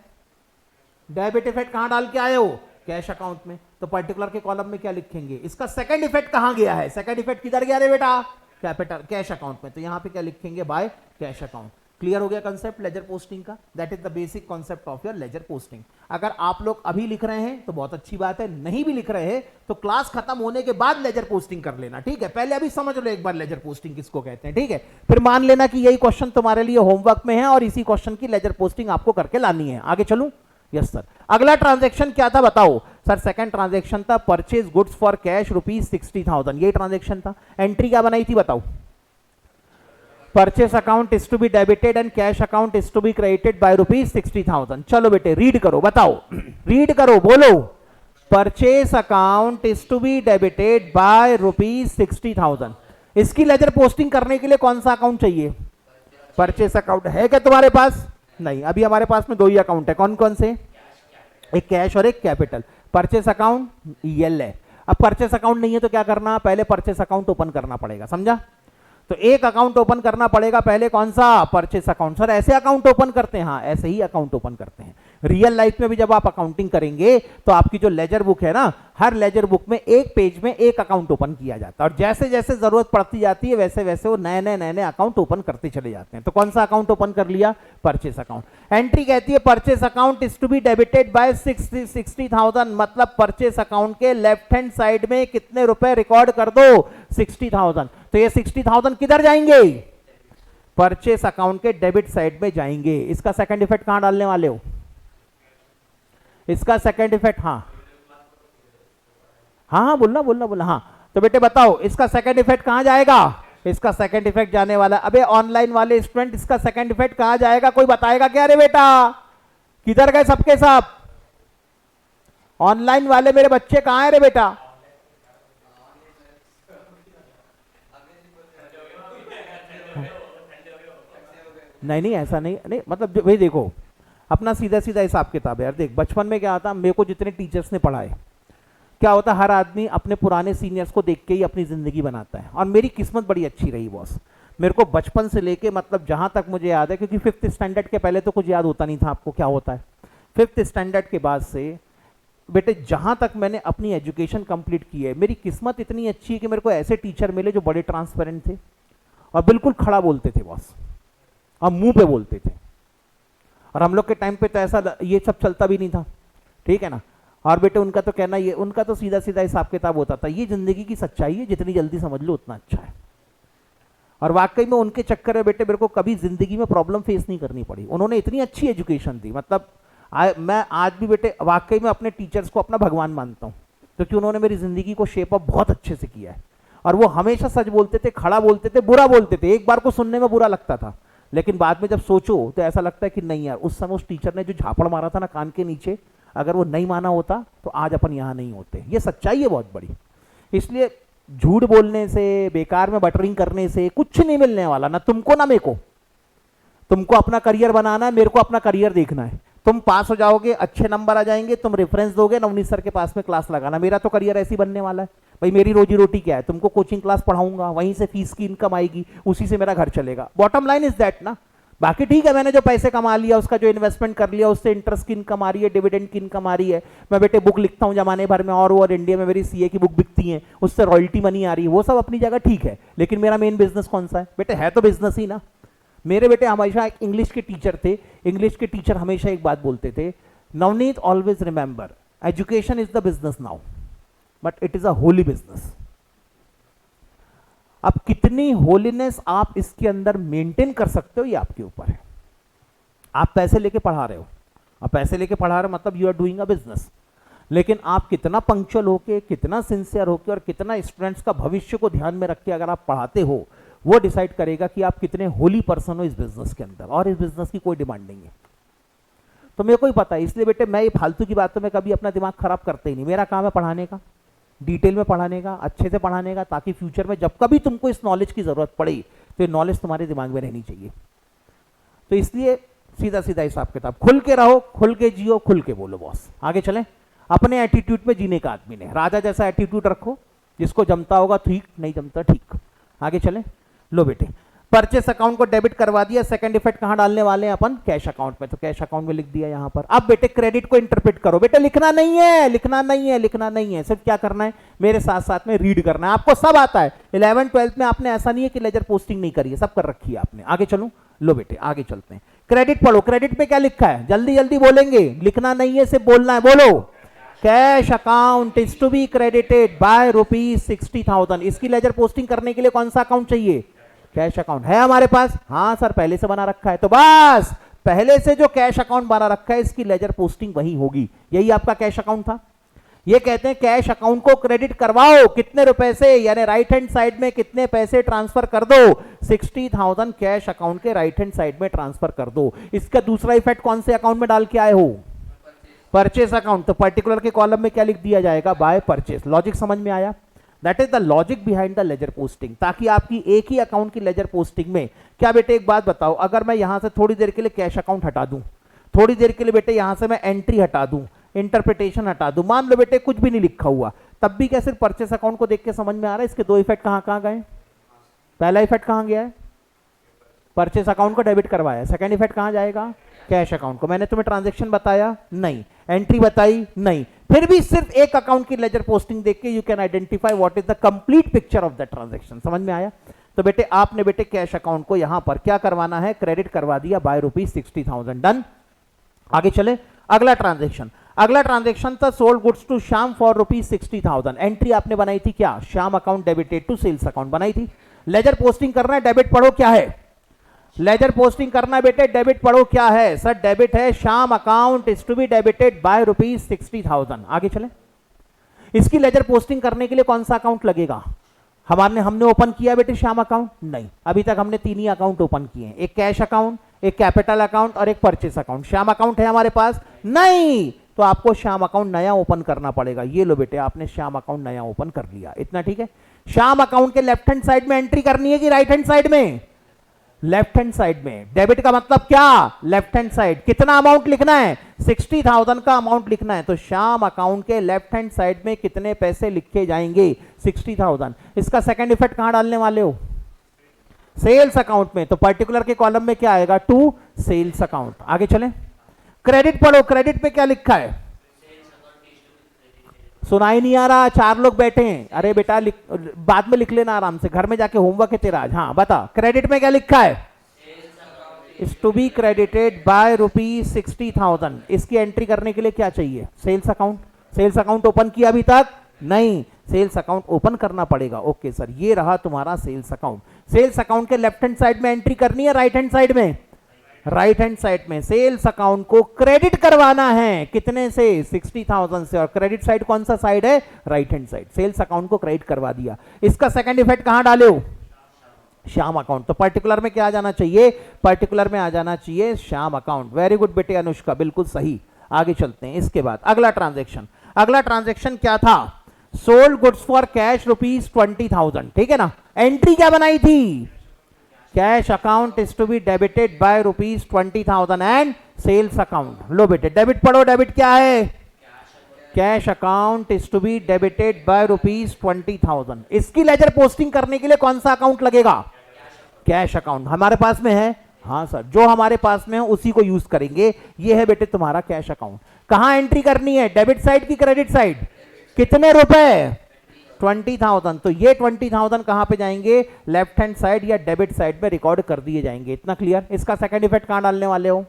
डेबिट इफेक्ट कहां डाल के आए हो? कैश अकाउंट में। तो पर्टिकुलर के कॉलम में क्या लिखेंगे? इसका सेकंड इफेक्ट कहां गया है? सेकंड इफेक्ट किधर गया रे बेटा? कैपिटल कैश अकाउंट में। तो यहां पे क्या लिखेंगे? By cash account. क्लियर हो गया कंसेप्ट लेजर पोस्टिंग का? That is the basic concept of your ledger posting. अगर आप लोग अभी लिख रहे हैं तो बहुत अच्छी बात है, नहीं भी लिख रहे हैं तो क्लास खत्म होने के बाद लेजर पोस्टिंग कर लेना, ठीक है? पहले अभी समझ लो एक बार लेजर पोस्टिंग किसको कहते हैं, ठीक है? फिर मान लेना कि यही क्वेश्चन तुम्हारे लिए होमवर्क में है और इसी क्वेश्चन की लेजर पोस्टिंग आपको करके लानी है। आगे चलूं? Yes sir. अगला ट्रांजैक्शन क्या था बताओ? सर सेकंड ट्रांजैक्शन था परचेज गुड्स फॉर कैश ₹60,000। ये ट्रांजैक्शन था। एंट्री क्या बनाई थी बताओ? Purchase account is to be debited and cash account is to be credited by ₹60,000। चलो बेटे रीड करो, बताओ रीड करो, बोलो। Purchase account is to be debited by ₹60,000। इसकी लेजर पोस्टिंग करने के लिए कौन सा अकाउंट चाहिए? परचेस अकाउंट है क्या तुम्हारे पास? नहीं। अभी हमारे पास में 2 ही अकाउंट है। कौन कौन से? एक कैश और एक कैपिटल। परचेस अकाउंट यल है। अब परचेस अकाउंट नहीं है तो क्या करना? पहले परचेस अकाउंट ओपन करना पड़ेगा, समझा? तो एक अकाउंट ओपन करना पड़ेगा पहले। कौन सा? Purchase account. सर ऐसे अकाउंट ओपन करते हैं? हाँ ऐसे ही अकाउंट ओपन करते हैं। रियल लाइफ में भी जब आप अकाउंटिंग करेंगे तो आपकी जो लेजर बुक है ना, हर लेजर बुक में एक पेज में एक अकाउंट ओपन किया जाता है और जैसे जैसे जरूरत पड़ती जाती है वैसे वैसे वो नए नए अकाउंट ओपन करते चले जाते हैं। तो कौन सा अकाउंट ओपन कर लिया? Purchase account. एंट्री कहती है purchase account is to be debited by 60,000। मतलब परचेस अकाउंट के लेफ्ट हैंड साइड में कितने रुपए रिकॉर्ड कर दो? 60,000। तो ये 60,000 किधर जाएंगे? परचेस अकाउंट के डेबिट साइड में जाएंगे। इसका सेकंड इफेक्ट कहां डालने वाले हो? इसका सेकंड इफेक्ट हाँ बोलना बोलना बोलना। हाँ तो बेटे बताओ इसका सेकंड इफेक्ट कहां जाएगा? इसका सेकंड इफेक्ट जाने वाला। अबे ऑनलाइन वाले स्टूडेंट इसका सेकंड इफेक्ट कहां जाएगा? कोई बताएगा क्या रे बेटा? किधर गए सबके सब? ऑनलाइन वाले मेरे बच्चे कहां है रे बेटा? नहीं ऐसा नहीं मतलब भाई देखो अपना सीधा सीधा हिसाब किताब है यार। देख बचपन में क्या होता, मेरे को जितने टीचर्स ने पढ़ाए क्या होता, हर आदमी अपने पुराने सीनियर्स को देख के ही अपनी जिंदगी बनाता है। और मेरी किस्मत बड़ी अच्छी रही बॉस। मेरे को बचपन से लेके मतलब जहां तक मुझे याद है, क्योंकि 5th स्टैंडर्ड के पहले तो कुछ याद होता नहीं था आपको क्या होता है। 5th स्टैंडर्ड के बाद से बेटे जहां तक मैंने अपनी एजुकेशन कंप्लीट की है, मेरी किस्मत इतनी अच्छी है कि मेरे को ऐसे टीचर मिले जो बड़े ट्रांसपेरेंट थे और बिल्कुल खड़ा बोलते थे बॉस, और मुंह पे बोलते थे। और हम लोग के टाइम पे तो ऐसा ये सब चलता भी नहीं था, ठीक है ना। और बेटे उनका तो कहना ये, उनका तो सीधा सीधा हिसाब किताब होता था, ये जिंदगी की सच्चाई है, जितनी जल्दी समझ लो उतना अच्छा है। और वाकई में उनके चक्कर में बेटे मेरे को कभी जिंदगी में प्रॉब्लम फेस नहीं करनी पड़ी। उन्होंने इतनी अच्छी एजुकेशन दी, मतलब मैं आज भी बेटे वाकई में अपने टीचर्स को अपना भगवान मानता हूँ, क्योंकि उन्होंने मेरी जिंदगी को शेप अप बहुत अच्छे से किया है। और वो हमेशा सच बोलते थे, खड़ा बोलते थे, बुरा बोलते थे। एक बार को सुनने में बुरा लगता था, लेकिन बाद में जब सोचो तो ऐसा लगता है कि नहीं यार, उस समय उस टीचर ने जो झापड़ मारा था ना कान के नीचे, अगर वो नहीं माना होता तो आज अपन यहाँ नहीं होते। ये सच्चाई है बहुत बड़ी। इसलिए झूठ बोलने से, बेकार में बटरिंग करने से कुछ नहीं मिलने वाला, ना तुमको ना मेरे को। तुमको अपना करियर बनाना है, मेरे को अपना करियर देखना है। तुम पास हो जाओगे, अच्छे नंबर आ जाएंगे, तुम रेफरेंस दोगे, नवनीत सर के पास में क्लास लगाना। मेरा तो करियर ऐसी बनने वाला है भाई। मेरी रोजी रोटी क्या है? तुमको कोचिंग क्लास पढ़ाऊंगा, वहीं से फीस की इनकम आएगी, उसी से मेरा घर चलेगा। बॉटम लाइन इज दैट ना। बाकी ठीक है, मैंने जो पैसे कमा लिया, उसका जो इन्वेस्टमेंट कर लिया, उससे इंटरेस्ट की इनकम आ रही है, डिविडेंड की इनकम आ रही है। मैं बेटे बुक लिखता हूँ जमाने भर में, और ओवर इंडिया में मेरी सीए की बुक बिकती है, उससे रॉयल्टी मनी आ रही है, वो सब अपनी जगह ठीक है। लेकिन मेरा मेन बिजनेस कौन सा है बेटे? है तो बिजनेस ही ना। मेरे बेटे हमेशा एक इंग्लिश के टीचर थे, इंग्लिश के टीचर हमेशा एक बात बोलते थे, Navneet always remember, education is the business now, but it is a Holi business. अब कितनी होलीनेस आप इसके अंदर मेंटेन कर सकते हो ये आपके ऊपर है। आप पैसे लेके पढ़ा रहे हो, आप पैसे लेके पढ़ा रहे हो मतलब you are doing a business. लेकिन आप कितना पंक्चुअल होके, कितना सिंसियर होके और कितना स्टूडेंट्स का भविष्य को ध्यान में रख के अगर आप पढ़ाते हो, वो डिसाइड करेगा कि आप कितने होली पर्सन हो इस बिजनेस के अंदर। और इस बिजनेस की कोई डिमांड नहीं है, तो मेरे को ही पता है। इसलिए बेटे मैं ये फालतू की बातों में कभी अपना दिमाग खराब करते ही नहीं। मेरा काम है पढ़ाने का, डिटेल में पढ़ाने का, अच्छे से पढ़ाने का, ताकि फ्यूचर में जब कभी तुमको इस नॉलेज की जरूरत पड़े तो ये नॉलेज तुम्हारे दिमाग में रहनी चाहिए। तो इसलिए सीधा सीधा हिसाब किताब, खुल के रहो, खुल के जियो, खुल के बोलो बॉस। आगे चलें। अपने एटीट्यूड में जीने का आदमी ने राजा जैसा एटीट्यूड रखो, जिसको जमता होगा ठीक, नहीं जमता ठीक। आगे चलें। लो बेटे, परचेस अकाउंट को डेबिट करवा दिया। सेकंड इफेक्ट कहां डालने वाले हैं अपन? कैश अकाउंट में। तो कैश अकाउंट में लिख दिया यहां पर। अब बेटे क्रेडिट को इंटरप्रेट करो। बेटे लिखना नहीं है, लिखना नहीं है, लिखना नहीं है, सिर्फ क्या करना है, मेरे साथ साथ में रीड करना है। आपको सब आता है। 11th 12th में आपने ऐसा नहीं है कि लेजर पोस्टिंग नहीं करी है, सब कर रखी है आपने। आगे चलो। लो बेटे आगे चलते हैं। क्रेडिट पढ़ो। क्रेडिट पे क्या लिखा है? जल्दी जल्दी बोलेंगे, लिखना नहीं है, सिर्फ बोलना है। बोलो, cash account is to be credited by ₹60,000। इसकी लेजर पोस्टिंग करने के लिए कौन सा अकाउंट चाहिए? कैश अकाउंट है हमारे पास? हाँ सर, पहले से बना रखा है। तो बस पहले से जो कैश अकाउंट बना रखा है, इसकी लेजर पोस्टिंग वही होगी। यही आपका कैश अकाउंट था। ये कहते हैं कैश अकाउंट को क्रेडिट करवाओ। कितने रुपए से? यानी राइट हैंड साइड में कितने पैसे ट्रांसफर कर दो? 60,000 कैश अकाउंट के राइट हैंड साइड में ट्रांसफर कर दो। इसका दूसरा इफेक्ट कौन से अकाउंट में डाल के आए हो? Purchase account. तो पर्टिकुलर के कॉलम में क्या लिख दिया जाएगा? Bye purchase. लॉजिक समझ में आया? That is the logic behind the ledger posting, ताकि आपकी एक ही अकाउंट की लेजर पोस्टिंग में क्या बेटे, एक बात बताओ, अगर मैं यहां से थोड़ी देर के लिए कैश अकाउंट हटा दूं, थोड़ी देर के लिए बेटे यहां से मैं एंट्री हटा दूं, इंटरप्रिटेशन हटा दूं, मान लो बेटे कुछ भी नहीं लिखा हुआ, तब भी क्या सिर्फ परचेस अकाउंट को देख के समझ में आ रहा है इसके दो इफेक्ट कहां कहां गए? पहला इफेक्ट कहां गया है? परचेस अकाउंट को डेबिट करवाया। सेकंड इफेक्ट कहां जाएगा? कैश अकाउंट को। मैंने तुम्हें ट्रांजैक्शन बताया? नहीं। एंट्री बताई? नहीं। फिर भी सिर्फ एक अकाउंट की लेजर पोस्टिंग देख के you can identify what is the complete picture of the transaction. समझ में आया? तो बेटे आपने बेटे कैश अकाउंट को यहां पर क्या करवाना है? क्रेडिट करवा दिया बाय ₹60,000। डन। आगे चले। अगला ट्रांजैक्शन, अगला ट्रांजैक्शन था sold goods to Shyam for ₹60,000। Entry आपने बनाई थी क्या? Shyam account debited to sales account बनाई थी। लेजर पोस्टिंग करना है, डेबिट पढ़ो क्या है? लेजर पोस्टिंग करना है बेटे, डेबिट पढ़ो क्या है? सर डेबिट है, Shyam account is to be debited by ₹60,000। आगे चले। इसकी लेजर पोस्टिंग करने के लिए कौन सा अकाउंट लगेगा? हमने ओपन किया बेटे श्याम अकाउंट? नहीं, अभी तक हमने तीन ही अकाउंट ओपन किए हैं, एक कैश अकाउंट, एक कैपिटल अकाउंट और एक परचेस अकाउंट। श्याम अकाउंट है हमारे पास? नहीं, तो आपको श्याम अकाउंट नया ओपन करना पड़ेगा। ये लो बेटे, आपने श्याम अकाउंट नया ओपन कर लिया। इतना ठीक है। श्याम अकाउंट के लेफ्ट हैंड साइड में एंट्री करनी है कि राइट हैंड साइड में? लेफ्ट हैंड साइड में। डेबिट का मतलब क्या? Left hand side. कितना अमाउंट लिखना है? 60,000 का अमाउंट लिखना है। तो श्याम अकाउंट के लेफ्ट हैंड साइड में कितने पैसे लिखे जाएंगे? 60,000। इसका सेकंड इफेक्ट कहां डालने वाले हो? सेल्स अकाउंट में। तो पर्टिकुलर के कॉलम में क्या आएगा? To sales account. आगे चलें। क्रेडिट पढ़ो। क्रेडिट पे क्या लिखा है? सुनाई नहीं आ रहा? चार लोग बैठे हैं। अरे बेटा बाद में लिख लेना आराम से, घर में जाके होमवर्क है तेरा आज। हाँ बता, क्रेडिट में क्या लिखा है? Is to be credited by ₹60,000। इसकी एंट्री करने के लिए क्या चाहिए? Sales account. Sales account open किया अभी तक नहीं, सेल्स अकाउंट ओपन करना पड़ेगा। ओके सर, ये रहा तुम्हारा सेल्स अकाउंट। सेल्स अकाउंट के लेफ्ट हैंड साइड में एंट्री करनी है, राइट हैंड साइड में? राइट हैंड साइड में सेल्स अकाउंट को क्रेडिट करवाना है, कितने से? 60,000 से। और क्रेडिट साइड कौन सा साइड है? Right hand side. Sales account को क्रेडिट करवा दिया। इसका सेकंड इफेक्ट कहां डाले हो? श्याम अकाउंट। तो पर्टिकुलर में क्या आ जाना चाहिए? पर्टिकुलर में आ जाना चाहिए श्याम अकाउंट। वेरी गुड बेटे अनुष्का, बिल्कुल सही। आगे चलते हैं। इसके बाद अगला ट्रांजेक्शन, अगला ट्रांजेक्शन क्या था? सोल्ड गुड्स फॉर कैश ₹20,000, ठीक है ना। एंट्री क्या बनाई थी? Cash account is to be debited by ₹20,000 and sales account. लो बेटे डेबिट पढ़ो, डेबिट क्या है? Cash account is to be debited by ₹20,000। इसकी लेजर पोस्टिंग करने के लिए कौन सा अकाउंट लगेगा? Cash account. हमारे पास में है? हाँ सर, जो हमारे पास में है उसी को यूज करेंगे। ये है बेटे तुम्हारा कैश अकाउंट। कहां एंट्री करनी है? डेबिट साइड की क्रेडिट साइड? कितने रुपए? 20,000। तो ये 20,000 कहां पे जाएंगे? लेफ्ट हैंड साइड या डेबिट साइड में रिकॉर्ड कर दिए जाएंगे। इतना क्लियर? इसका सेकंड इफेक्ट कहां डालने वाले हो?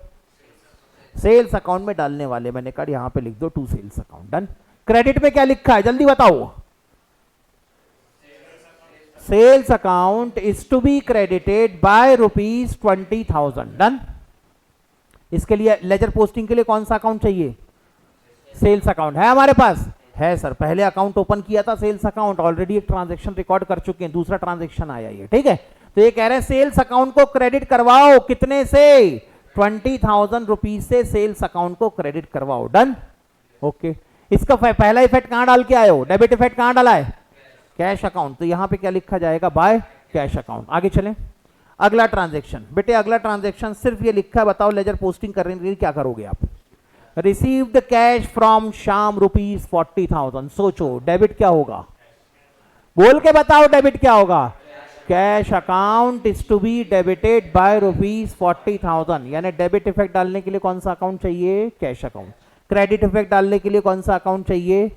सेल्स अकाउंट में डालने वाले। मैंने कहा यहां पे लिख दो to sales account. Done. Credit में क्या लिखा है जल्दी बताओ? Sales account is to be credited by ₹20,000। Done. इसके लिए लेजर पोस्टिंग के लिए कौन सा अकाउंट चाहिए? सेल्स अकाउंट है हमारे पास? है सर। पहले अकाउंट ओपन किया था सेल्स अकाउंट, ऑलरेडी एक ट्रांजैक्शन रिकॉर्ड कर चुके हैं, दूसरा ट्रांजैक्शन आया ये, ठीक है। तो ये कह रहे हैं सेल्स अकाउंट को क्रेडिट करवाओ, कितने से? 20,000 रुपीज से सेल्स अकाउंट को क्रेडिट करवाओ। डन। ओके। इसका पहला इफेक्ट कहां डाल के आए हो? डेबिट इफेक्ट कहां डाला है? Cash account. तो यहां पे क्या लिखा जाएगा? By cash account. आगे चलें। अगला ट्रांजैक्शन बेटे, अगला ट्रांजैक्शन सिर्फ ये लिखा है, बताओ लेजर पोस्टिंग करने के लिए क्या करोगे आप? Received cash from Shyam ₹40,000। सोचो डेबिट क्या होगा? बोल के बताओ डेबिट क्या होगा? Cash account is to be debited by ₹40,000। यानी डेबिट इफेक्ट डालने के लिए कौन सा अकाउंट चाहिए? Cash account. क्रेडिट इफेक्ट डालने के लिए कौन सा अकाउंट चाहिए?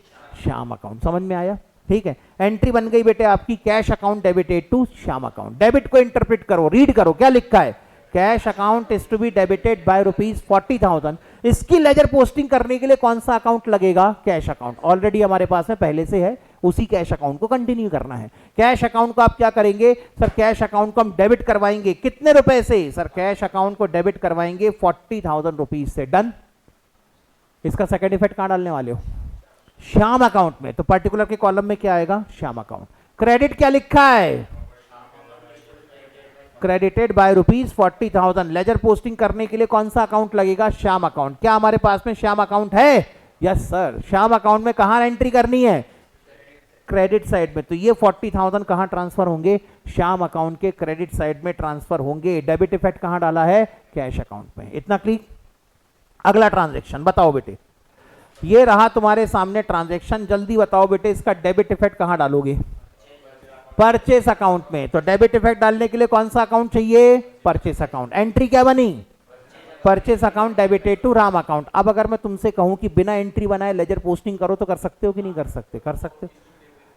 श्याम अकाउंट। समझ में आया? ठीक है। एंट्री बन गई बेटे आपकी, cash account debited to Shyam account. Debit को इंटरप्रेट करो, रीड करो क्या लिखा है? Cash account is to be debited by ₹40,000। इसकी लेजर पोस्टिंग करने के लिए कौन सा अकाउंट लगेगा? Cash account. ऑलरेडी हमारे पास में पहले से है, उसी कैश अकाउंट को कंटिन्यू करना है। कैश अकाउंट को आप क्या करेंगे? सर कैश अकाउंट को हम डेबिट करवाएंगे, कितने रुपए से? सर कैश अकाउंट को डेबिट करवाएंगे 40,000 रुपीज से। डन। इसका सेकंड इफेक्ट कहां डालने वाले हो? श्याम अकाउंट में। तो पर्टिकुलर के कॉलम में क्या आएगा? श्याम अकाउंट। क्रेडिट क्या लिखा है? Credited bye ₹40,000। लेजर पोस्टिंग करने के लिए कौन सा अकाउंट लगेगा? श्याम अकाउंट। क्या हमारे पास में श्याम अकाउंट है? Yes sir. श्याम अकाउंट में कहां एंट्री करनी है? क्रेडिट साइड में। तो ये 40,000 कहां ट्रांसफर होंगे? श्याम अकाउंट के क्रेडिट साइड में ट्रांसफर होंगे। डेबिट इफेक्ट कहां डाला है? कैश अकाउंट में। इतना क्लियर? अगला ट्रांजेक्शन बताओ बेटे, ये रहा तुम्हारे सामने ट्रांजेक्शन। जल्दी बताओ बेटे इसका डेबिट इफेक्ट कहां डालोगे? परचेस अकाउंट में। तो डेबिट इफेक्ट डालने के लिए कौन सा अकाउंट चाहिए? Purchase account. एंट्री क्या बनी? Purchase account debited to Ram account. अब अगर मैं तुमसे कहूं कि बिना एंट्री बनाए लेजर पोस्टिंग करो तो कर सकते हो कि नहीं कर सकते? कर सकते।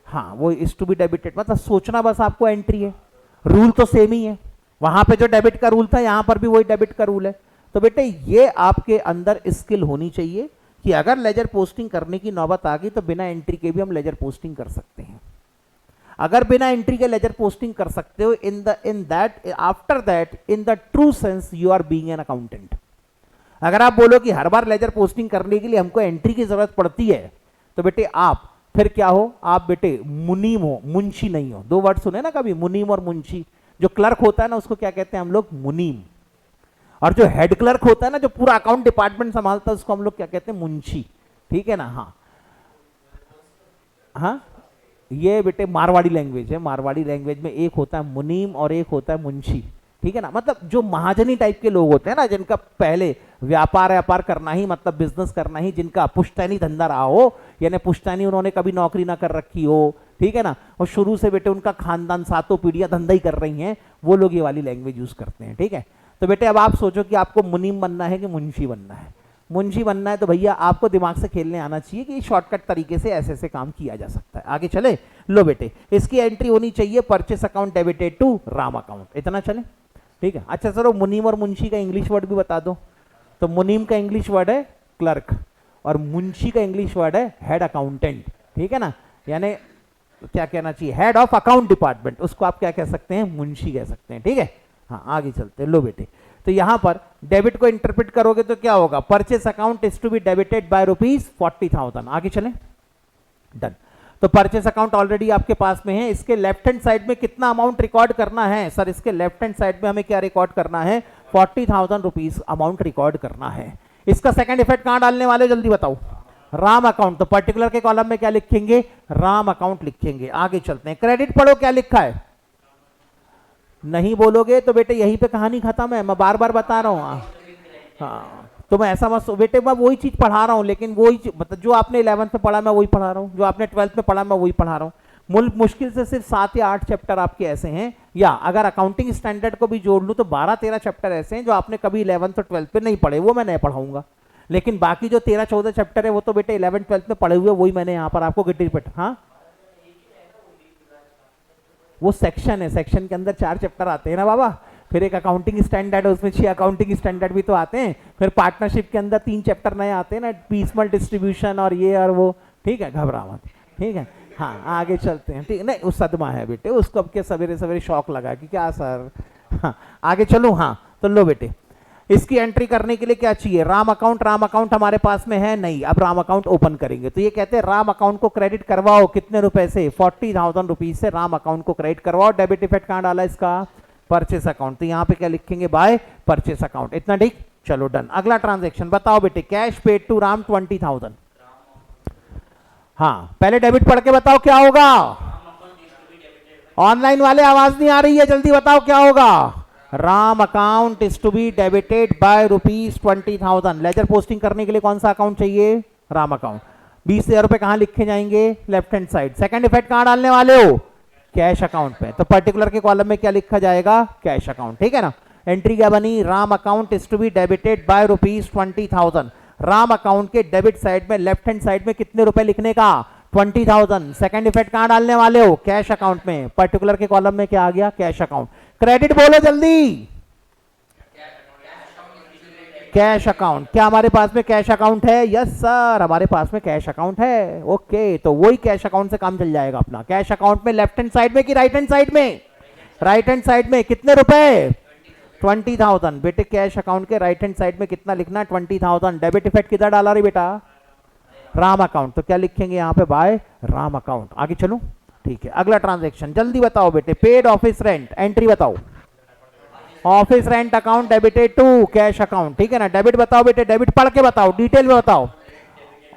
हाँ, वो इज टू बी डेबिटेड, मतलब सोचना बस आपको एंट्री है, रूल तो सेम ही है। वहां पे जो डेबिट का रूल था यहां पर भी वही डेबिट का रूल है। तो बेटे ये आपके अंदर स्किल होनी चाहिए कि अगर लेजर पोस्टिंग करने की नौबत आ गई तो बिना एंट्री के भी हम लेजर पोस्टिंग कर सकते हैं। अगर बिना एंट्री के लेजर पोस्टिंग कर सकते हो, after that in the true sense you are being an accountant. अगर आप बोलो कि हर बार लेजर पोस्टिंग करने के लिए हमको एंट्री की जरूरत पड़ती है, तो बेटे आप फिर क्या हो? आप बेटे मुनीम हो, मुंशी नहीं हो। दो वर्ड सुने ना कभी, मुनीम और मुंशी। जो क्लर्क होता है ना उसको क्या कहते हैं हम लोग? मुनीम। और जो हेड क्लर्क होता है ना, जो पूरा अकाउंट डिपार्टमेंट संभालता है, उसको हम लोग क्या कहते हैं? मुंशी। ठीक है ना? हाँ हाँ, ये बेटे मारवाड़ी लैंग्वेज है। मारवाड़ी लैंग्वेज में एक होता है मुनीम और एक होता है मुंशी। ठीक है ना? मतलब जो महाजनी टाइप के लोग होते हैं ना, जिनका पहले व्यापार करना ही, मतलब बिजनेस करना ही, जिनका पुश्तैनी धंधा रहा हो, यानी पुश्तैनी उन्होंने कभी नौकरी ना कर रखी हो, ठीक है ना, और शुरू से बेटे उनका खानदान सातों पीढ़ियां धंधा ही कर रही हैं, वो लोग ये वाली लैंग्वेज यूज करते हैं। ठीक है? तो बेटे अब आप सोचो कि आपको मुनीम बनना है कि मुंशी बनना है। मुंशी बनना है तो भैया आपको दिमाग से खेलने आना चाहिए कि शॉर्टकट तरीके से ऐसे ऐसे काम किया जा सकता है। आगे चले। लो बेटे, इसकी एंट्री होनी चाहिए purchase account debited to Ram account. इतना चले? ठीक है। अच्छा चलो, मुनीम और मुंशी का इंग्लिश वर्ड भी बता दो। तो मुनीम का इंग्लिश वर्ड है क्लर्क, और मुंशी का इंग्लिश वर्ड है हेड अकाउंटेंट, ठीक है ना, यानी क्या कहना चाहिए, हेड ऑफ अकाउंट डिपार्टमेंट, उसको आप क्या कह सकते हैं, मुंशी कह सकते हैं, ठीक है। हाँ आगे चलते हैं, लो बेटे, तो यहां पर डेबिट को इंटरप्रेट करोगे तो क्या होगा, purchase account is to be debited by ₹40,000। आगे चलें, डन। तो परचेस अकाउंट ऑलरेडी आपके पास में है, इसके लेफ्ट हैंड साइड में कितना अमाउंट रिकॉर्ड करना है सर, इसके लेफ्ट हैंड साइड में हमें क्या रिकॉर्ड करना है, 40,000 रुपीज अमाउंट रिकॉर्ड करना है। इसका सेकंड इफेक्ट कहां डालने वाले, जल्दी बताओ, राम अकाउंट, तो पर्टिकुलर के कॉलम में क्या लिखेंगे, राम अकाउंट लिखेंगे। आगे चलते हैं, क्रेडिट पढ़ो क्या लिखा है, नहीं बोलोगे तो बेटे यहीं पे कहानी खत्म है, मैं बार बार बता रहा हूँ। हाँ तो मैं ऐसा मत बेटे, मैं वही चीज पढ़ा रहा हूँ, लेकिन वही मतलब जो आपने 11th में पढ़ा मैं वही पढ़ा रहा हूँ, जो आपने 12th में पढ़ा मैं वही पढ़ा रहा हूँ। मुश्किल से सिर्फ 7 या 8 चैप्टर आपके ऐसे हैं, या अगर अकाउंटिंग स्टैंडर्ड को भी जोड़ लूँ तो 12-13 चैप्टर ऐसे हैं जो आपने कभी 11th और 12th पे नहीं पढ़े, वो मैं नहीं पढ़ाऊंगा। लेकिन बाकी जो 13-14 चैप्टर है वो तो बेटे 11th-12th में पढ़े हुए, वही मैंने यहाँ पर आपको रिपीट। हाँ वो सेक्शन है, सेक्शन के अंदर 4 चैप्टर आते हैं ना बाबा, फिर एक अकाउंटिंग स्टैंडर्ड है उसमें 6 अकाउंटिंग स्टैंडर्ड भी तो आते हैं, फिर पार्टनरशिप के अंदर 3 चैप्टर नए आते हैं ना, पीसमल डिस्ट्रीब्यूशन और ये और वो, ठीक है, घबरा मत, ठीक है। हाँ आगे चलते हैं, ठीक नहीं, उस सदमा है बेटे, उसको अब के सवेरे सवेरे शौक लगा कि क्या सर। हाँ आगे चलो, हाँ तो लो बेटे, इसकी एंट्री करने के लिए क्या चाहिए, राम अकाउंट। राम अकाउंट हमारे पास में है नहीं, अब राम अकाउंट ओपन करेंगे तो ये कहते हैं राम अकाउंट को क्रेडिट करवाओ, कितने रुपए से, 40,000 रुपीज से राम अकाउंट को क्रेडिट करवाओ। डेबिट इफेक्ट कहां डाला इसका, परचेस अकाउंट, तो यहाँ पे क्या लिखेंगे, बाय परचेस अकाउंट, इतना ठीक, चलो डन। अगला ट्रांजेक्शन बताओ बेटे, कैश पेड टू राम 20,000। हाँ पहले डेबिट पढ़ के बताओ क्या होगा, ऑनलाइन वाले आवाज नहीं आ रही है, जल्दी बताओ क्या होगा, Ram account is to be debited by ₹20,000। Ledger posting करने के लिए कौन सा अकाउंट चाहिए, राम अकाउंट। 20,000 रुपए कहां लिखे जाएंगे, left hand side. Second effect कहां डालने वाले हो, कैश अकाउंट पे, तो पर्टिकुलर के कॉलम में क्या लिखा जाएगा, कैश अकाउंट, ठीक है ना। एंट्री क्या बनी, Ram account is to be debited by ₹20,000। Ram account के डेबिट साइड में लेफ्ट हैंड साइड में कितने रुपए लिखने का, 20,000। सेकंड इफेक्ट कहां डालने वाले हो, कैश अकाउंट में, पर्टिकुलर के कॉलम में क्या आ गया, कैश अकाउंट। क्रेडिट बोलो जल्दी, कैश अकाउंट। क्या हमारे पास में कैश अकाउंट है, यस सर हमारे पास में कैश अकाउंट है, ओके, तो वही कैश अकाउंट से काम चल जाएगा अपना। कैश अकाउंट में लेफ्ट हैंड साइड में कि राइट हैंड साइड में, राइट हैंड साइड में कितने रुपए, 20,000। बेटे कैश अकाउंट के राइट हैंड साइड में कितना लिखना है, 20,000। डेबिट इफेक्ट किधर डाला रही बेटा, राम अकाउंट, तो क्या लिखेंगे यहाँ पे, बाय राम अकाउंट। आगे चलो, ठीक है। अगला ट्रांजेक्शन जल्दी बताओ बेटे, पेड ऑफिस रेंट, एंट्री बताओ, office rent account debited to cash account, ठीक है ना। डेबिट बताओ बेटे, डेबिट पढ़ के बताओ, डिटेल में बताओ।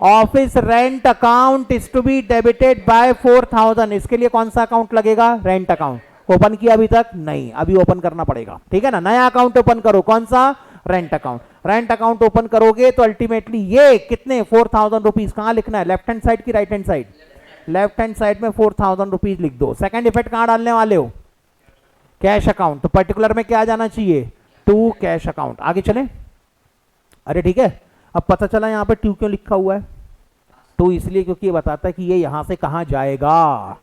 Office rent account is to be debited by 4,000। इसके लिए कौन सा अकाउंट लगेगा, रेंट अकाउंट। ओपन किया अभी तक नहीं, अभी ओपन करना पड़ेगा, ठीक है ना। नया अकाउंट ओपन करो, कौन सा, rent account. Rent account open करोगे तो अल्टीमेटली ये कितने, 4,000 रुपीज कहां लिखना है, लेफ्ट हैंड साइड की right hand side, left hand side में 4,000 रुपीज लिख दो। सेकंड इफेक्ट कहां डालने वाले हो, कैश अकाउंट, तो पर्टिकुलर में क्या आ जाना चाहिए, टू कैश अकाउंट। आगे चले, अरे ठीक है, अब पता चला यहाँ पे टू क्यों लिखा हुआ है, टू इसलिए क्योंकि ये बताता है कि ये यहां से कहां जाएगा,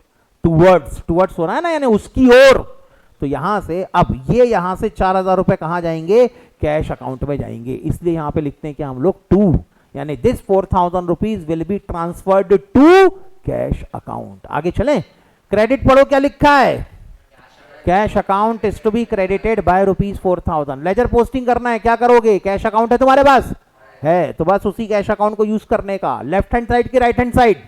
टूवर्ड्स, टूवर्ड्स हो रहा है ना, यानी उसकी ओर। तो यहां से अब ये यहां से 4,000 रुपए कहां जाएंगे, कैश अकाउंट में जाएंगे, इसलिए यहां पे लिखते हैं कि हम लोग टू, यानी this 4,000 rupees will be transferred to cash account. आगे चलें, क्रेडिट पढ़ो क्या लिखा है, cash account is to be credited by ₹4,000। Ledger posting करना है, क्या करोगे, कैश अकाउंट है तुम्हारे पास है, तो बस उसी कैश अकाउंट को यूज करने का। लेफ्ट हैंड साइड की right hand side,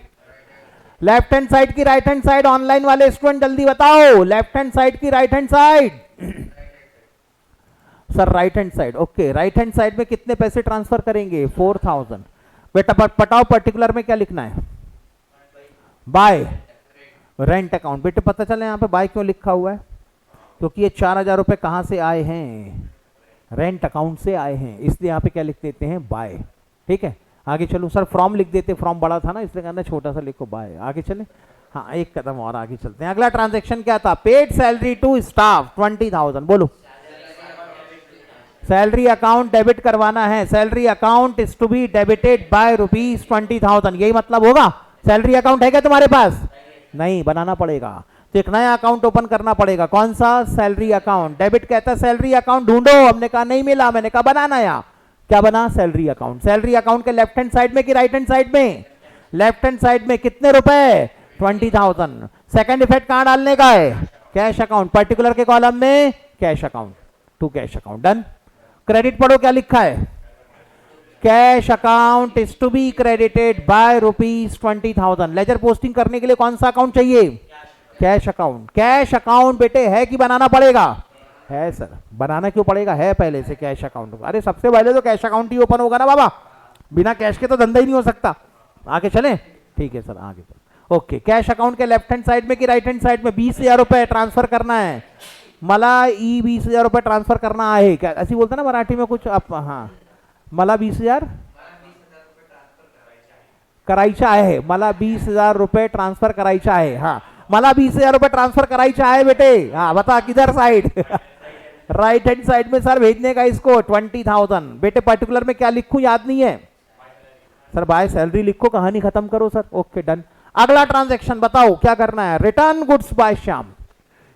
left hand side की राइट हैंड साइड, ऑनलाइन वाले स्टूडेंट जल्दी बताओ, लेफ्ट हैंड साइड की right hand side, sir right hand side, okay. Right hand side में कितने पैसे ट्रांसफर करेंगे, 4,000। बेटा पटाओ पर्टिकुलर में क्या लिखना है, बाय रेंट अकाउंट। बेटे पता चले यहाँ पे बाय क्यों लिखा हुआ है, क्योंकि ये 4,000 रुपए कहां से आए हैं, रेंट अकाउंट से आए हैं, इसलिए यहाँ पे क्या लिख देते हैं, बाय, ठीक है। आगे चलो, सर फ्रॉम लिख देते, फ्रॉम बड़ा था ना इसलिए कहना छोटा सा लिखो, बाय। आगे चले, हाँ एक कदम और आगे चलते हैं। अगला ट्रांजेक्शन क्या था, पेड सैलरी टू स्टाफ 20,000, बोलो। सैलरी अकाउंट डेबिट करवाना है, salary account is to be debited by ₹20,000, यही मतलब होगा। सैलरी अकाउंट है क्या तुम्हारे पास, नहीं, बनाना पड़ेगा, तो एक नया अकाउंट ओपन करना पड़ेगा, कौन सा, सैलरी अकाउंट। डेबिट कहता है सैलरी अकाउंट ढूंढो, हमने कहा नहीं मिला, मैंने कहा बनाना, या क्या बना, सैलरी अकाउंट। सैलरी अकाउंट के लेफ्ट हैंड साइड में कि राइट हैंड साइड में, लेफ्ट हैंड साइड में कितने रुपए, 20,000। सेकंड इफेक्ट कहां डालने का है, कैश अकाउंट, पर्टिकुलर के कॉलम में cash account, to cash account, done. Credit पढ़ो क्या लिखा है, cash account is to be credited by ₹20,000। Ledger posting करने के लिए कौन सा अकाउंट चाहिए, कैश अकाउंट। कैश अकाउंट बेटे है कि बनाना पड़ेगा, है सर। बनाना क्यों पड़ेगा, है पहले से कैश अकाउंट। अरे सबसे पहले तो कैश अकाउंट ही ओपन होगा ना बाबा, बिना कैश के तो धंधा ही नहीं हो सकता। आगे चले, ठीक है सर आगे चलो। ओके, कैश अकाउंट के लेफ्ट हैंड साइड में कि राइट हैंड साइड में 20,000 रुपए ट्रांसफर करना है, मला 20,000 रुपए ट्रांसफर करना आहे, क्या ऐसी बोलते ना मराठी में कुछ आप, हाँ मला 20,000 करायचे आहे, मला 20,000 रुपए ट्रांसफर करायचे आहे, हाँ मला 20,000 रुपए ट्रांसफर करायचे आहे बेटे, हाँ बता किधर साइड राइट हैंड साइड में सर भेजने का इसको 20,000। बेटे पर्टिकुलर में क्या लिखूं याद नहीं है सर, बाय सैलरी लिखो, कहानी खत्म करो सर। Okay done. अगला ट्रांजैक्शन बताओ क्या करना है, रिटर्न गुड्स बाय श्याम।